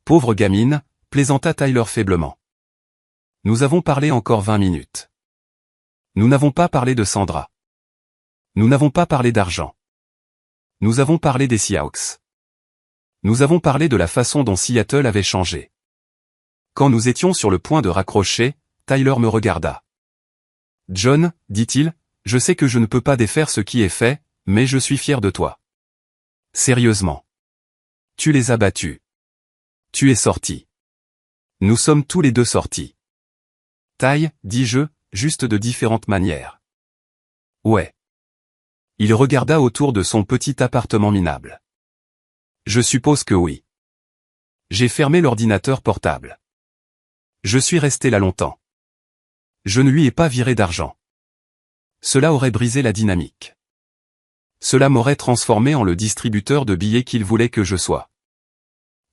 Pauvre gamine, plaisanta Tyler faiblement. Nous avons parlé encore 20 minutes. Nous n'avons pas parlé de Sandra. Nous n'avons pas parlé d'argent. Nous avons parlé des Seahawks. Nous avons parlé de la façon dont Seattle avait changé. Quand nous étions sur le point de raccrocher, Tyler me regarda. John, dit-il, je sais que je ne peux pas défaire ce qui est fait, mais je suis fier de toi. Sérieusement. Tu les as battus. Tu es sorti. Nous sommes tous les deux sortis. Ty, dis-je, juste de différentes manières. Ouais. Il regarda autour de son petit appartement minable. Je suppose que oui. J'ai fermé l'ordinateur portable. Je suis resté là longtemps. Je ne lui ai pas viré d'argent. Cela aurait brisé la dynamique. Cela m'aurait transformé en le distributeur de billets qu'il voulait que je sois.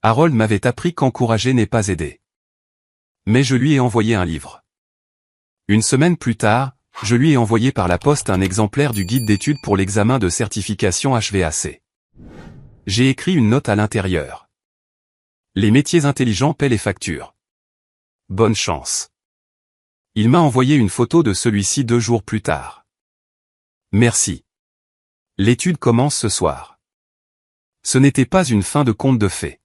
Harold m'avait appris qu'encourager n'est pas aider. Mais je lui ai envoyé un livre. Une semaine plus tard, je lui ai envoyé par la poste un exemplaire du guide d'études pour l'examen de certification HVAC. J'ai écrit une note à l'intérieur. Les métiers intelligents paient les factures. Bonne chance. Il m'a envoyé une photo de celui-ci 2 jours plus tard. Merci. L'étude commence ce soir. Ce n'était pas une fin de conte de fées.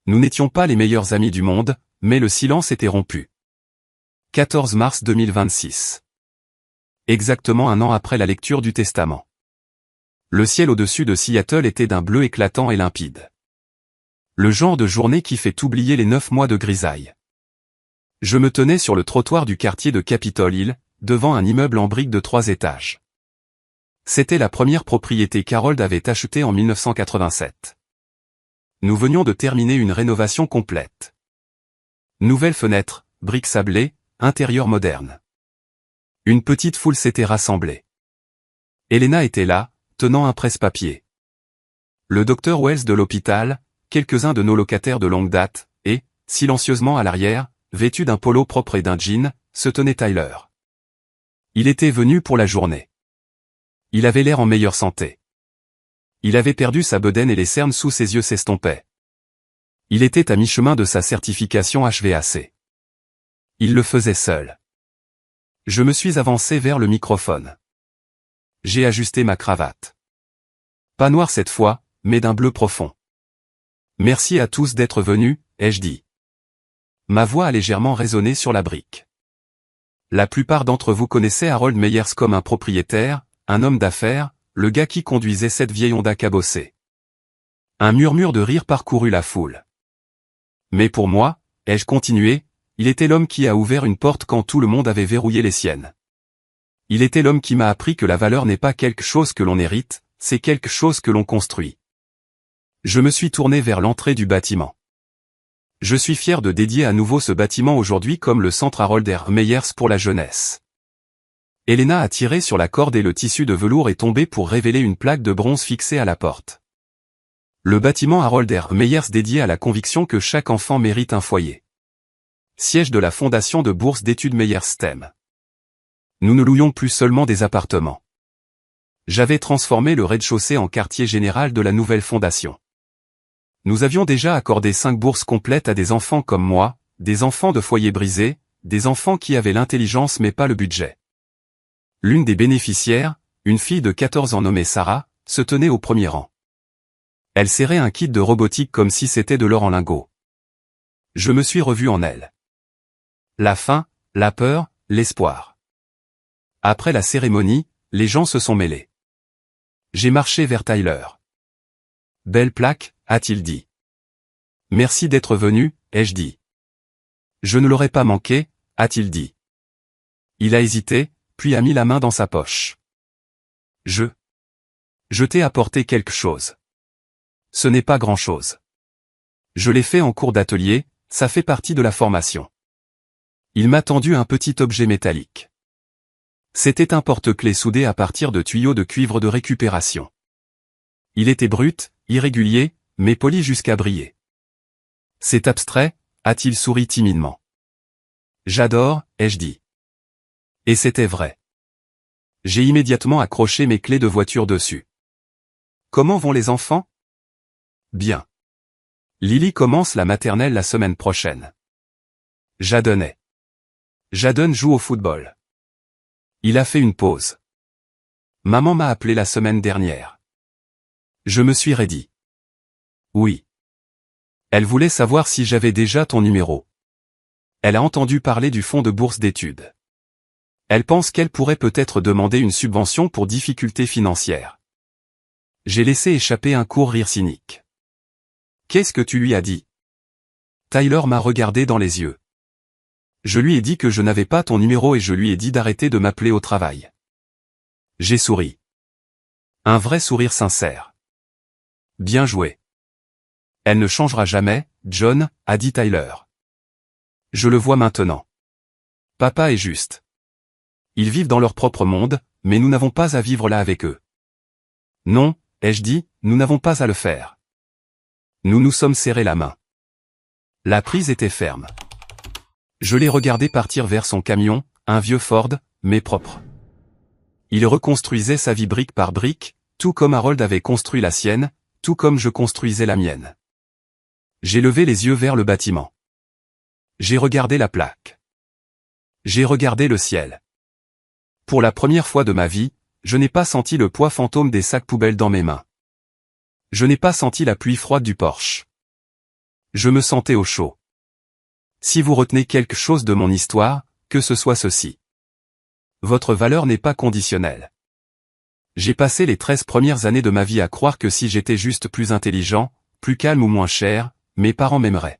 Nous n'étions pas les meilleurs amis du monde, mais le silence était rompu. 14 mars 2026. Exactement un an après la lecture du Testament. Le ciel au-dessus de Seattle était d'un bleu éclatant et limpide. Le genre de journée qui fait oublier les 9 mois de grisaille. Je me tenais sur le trottoir du quartier de Capitol Hill, devant un immeuble en briques de 3 étages. C'était la première propriété qu'Harold avait achetée en 1987. Nous venions de terminer une rénovation complète. Nouvelles fenêtres, briques sablées, intérieur moderne. Une petite foule s'était rassemblée. Elena était là, tenant un presse-papier. Le docteur Wells de l'hôpital, quelques-uns de nos locataires de longue date, et, silencieusement à l'arrière, vêtu d'un polo propre et d'un jean, se tenait Tyler. Il était venu pour la journée. Il avait l'air en meilleure santé. Il avait perdu sa bedaine et les cernes sous ses yeux s'estompaient. Il était à mi-chemin de sa certification HVAC. Il le faisait seul. Je me suis avancé vers le microphone. J'ai ajusté ma cravate. Pas noire cette fois, mais d'un bleu profond. Merci à tous d'être venus, ai-je dit. Ma voix a légèrement résonné sur la brique. La plupart d'entre vous connaissaient Harold Meyers comme un propriétaire, un homme d'affaires, le gars qui conduisait cette vieille Honda cabossée. Un murmure de rire parcourut la foule. Mais pour moi, ai-je continué, il était l'homme qui a ouvert une porte quand tout le monde avait verrouillé les siennes. Il était l'homme qui m'a appris que la valeur n'est pas quelque chose que l'on hérite, c'est quelque chose que l'on construit. Je me suis tourné vers l'entrée du bâtiment. Je suis fier de dédier à nouveau ce bâtiment aujourd'hui comme le centre Harold R. Meyers pour la jeunesse. Elena a tiré sur la corde et le tissu de velours est tombé pour révéler une plaque de bronze fixée à la porte. Le bâtiment Harold R. Meyers dédié à la conviction que chaque enfant mérite un foyer. Siège de la fondation de bourse d'études Meyers STEM. Nous ne louions plus seulement des appartements. J'avais transformé le rez-de-chaussée en quartier général de la nouvelle fondation. Nous avions déjà accordé 5 bourses complètes à des enfants comme moi, des enfants de foyers brisés, des enfants qui avaient l'intelligence mais pas le budget. L'une des bénéficiaires, une fille de 14 ans nommée Sarah, se tenait au premier rang. Elle serrait un kit de robotique comme si c'était de l'or en lingots. Je me suis revu en elle. La faim, la peur, l'espoir. Après la cérémonie, les gens se sont mêlés. J'ai marché vers Tyler. Belle plaque, a-t-il dit. Merci d'être venu, ai-je dit. Je ne l'aurais pas manqué, a-t-il dit. Il a hésité, puis a mis la main dans sa poche. Je t'ai apporté quelque chose. Ce n'est pas grand-chose. Je l'ai fait en cours d'atelier, ça fait partie de la formation. Il m'a tendu un petit objet métallique. C'était un porte-clés soudé à partir de tuyaux de cuivre de récupération. Il était brut, irrégulier, mais poli jusqu'à briller. C'est abstrait, a-t-il souri timidement. J'adore, ai-je dit. Et c'était vrai. J'ai immédiatement accroché mes clés de voiture dessus. Comment vont les enfants? Bien. Lily commence la maternelle la semaine prochaine. Jadon joue au football. Il a fait une pause. Maman m'a appelé la semaine dernière. Je me suis raidi. Oui. Elle voulait savoir si j'avais déjà ton numéro. Elle a entendu parler du fonds de bourse d'études. Elle pense qu'elle pourrait peut-être demander une subvention pour difficultés financières. J'ai laissé échapper un court rire cynique. Qu'est-ce que tu lui as dit? Tyler m'a regardé dans les yeux. Je lui ai dit que je n'avais pas ton numéro et je lui ai dit d'arrêter de m'appeler au travail. J'ai souri. Un vrai sourire sincère. Bien joué. Elle ne changera jamais, John, a dit Tyler. Je le vois maintenant. Papa est juste. Ils vivent dans leur propre monde, mais nous n'avons pas à vivre là avec eux. Non, ai-je dit, nous n'avons pas à le faire. Nous nous sommes serrés la main. La prise était ferme. Je l'ai regardé partir vers son camion, un vieux Ford, mais propre. Il reconstruisait sa vie brique par brique, tout comme Harold avait construit la sienne, tout comme je construisais la mienne. J'ai levé les yeux vers le bâtiment. J'ai regardé la plaque. J'ai regardé le ciel. Pour la première fois de ma vie, je n'ai pas senti le poids fantôme des sacs poubelles dans mes mains. Je n'ai pas senti la pluie froide du porche. Je me sentais au chaud. Si vous retenez quelque chose de mon histoire, que ce soit ceci. Votre valeur n'est pas conditionnelle. J'ai passé les 13 premières années de ma vie à croire que si j'étais juste plus intelligent, plus calme ou moins cher, mes parents m'aimeraient.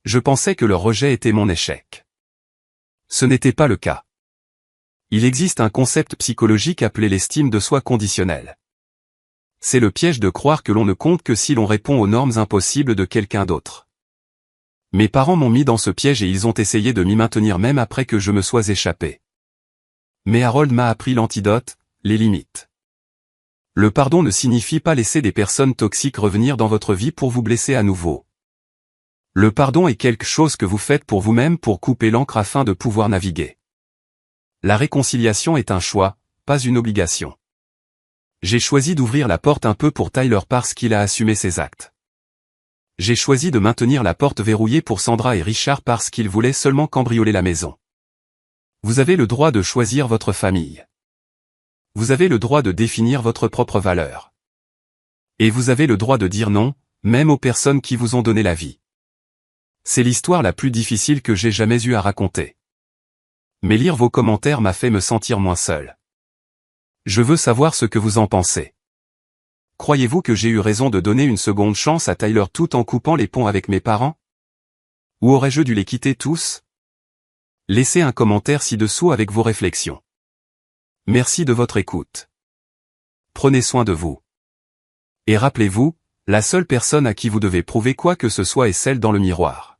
Je pensais que leur rejet était mon échec. Ce n'était pas le cas. Il existe un concept psychologique appelé l'estime de soi conditionnelle. C'est le piège de croire que l'on ne compte que si l'on répond aux normes impossibles de quelqu'un d'autre. Mes parents m'ont mis dans ce piège et ils ont essayé de m'y maintenir même après que je me sois échappé. Mais Harold m'a appris l'antidote, les limites. Le pardon ne signifie pas laisser des personnes toxiques revenir dans votre vie pour vous blesser à nouveau. Le pardon est quelque chose que vous faites pour vous-même pour couper l'ancre afin de pouvoir naviguer. La réconciliation est un choix, pas une obligation. J'ai choisi d'ouvrir la porte un peu pour Tyler parce qu'il a assumé ses actes. J'ai choisi de maintenir la porte verrouillée pour Sandra et Richard parce qu'ils voulaient seulement cambrioler la maison. Vous avez le droit de choisir votre famille. Vous avez le droit de définir votre propre valeur. Et vous avez le droit de dire non, même aux personnes qui vous ont donné la vie. C'est l'histoire la plus difficile que j'ai jamais eu à raconter. Mais lire vos commentaires m'a fait me sentir moins seul. Je veux savoir ce que vous en pensez. Croyez-vous que j'ai eu raison de donner une seconde chance à Tyler tout en coupant les ponts avec mes parents? Ou aurais-je dû les quitter tous? Laissez un commentaire ci-dessous avec vos réflexions. Merci de votre écoute. Prenez soin de vous. Et rappelez-vous, la seule personne à qui vous devez prouver quoi que ce soit est celle dans le miroir.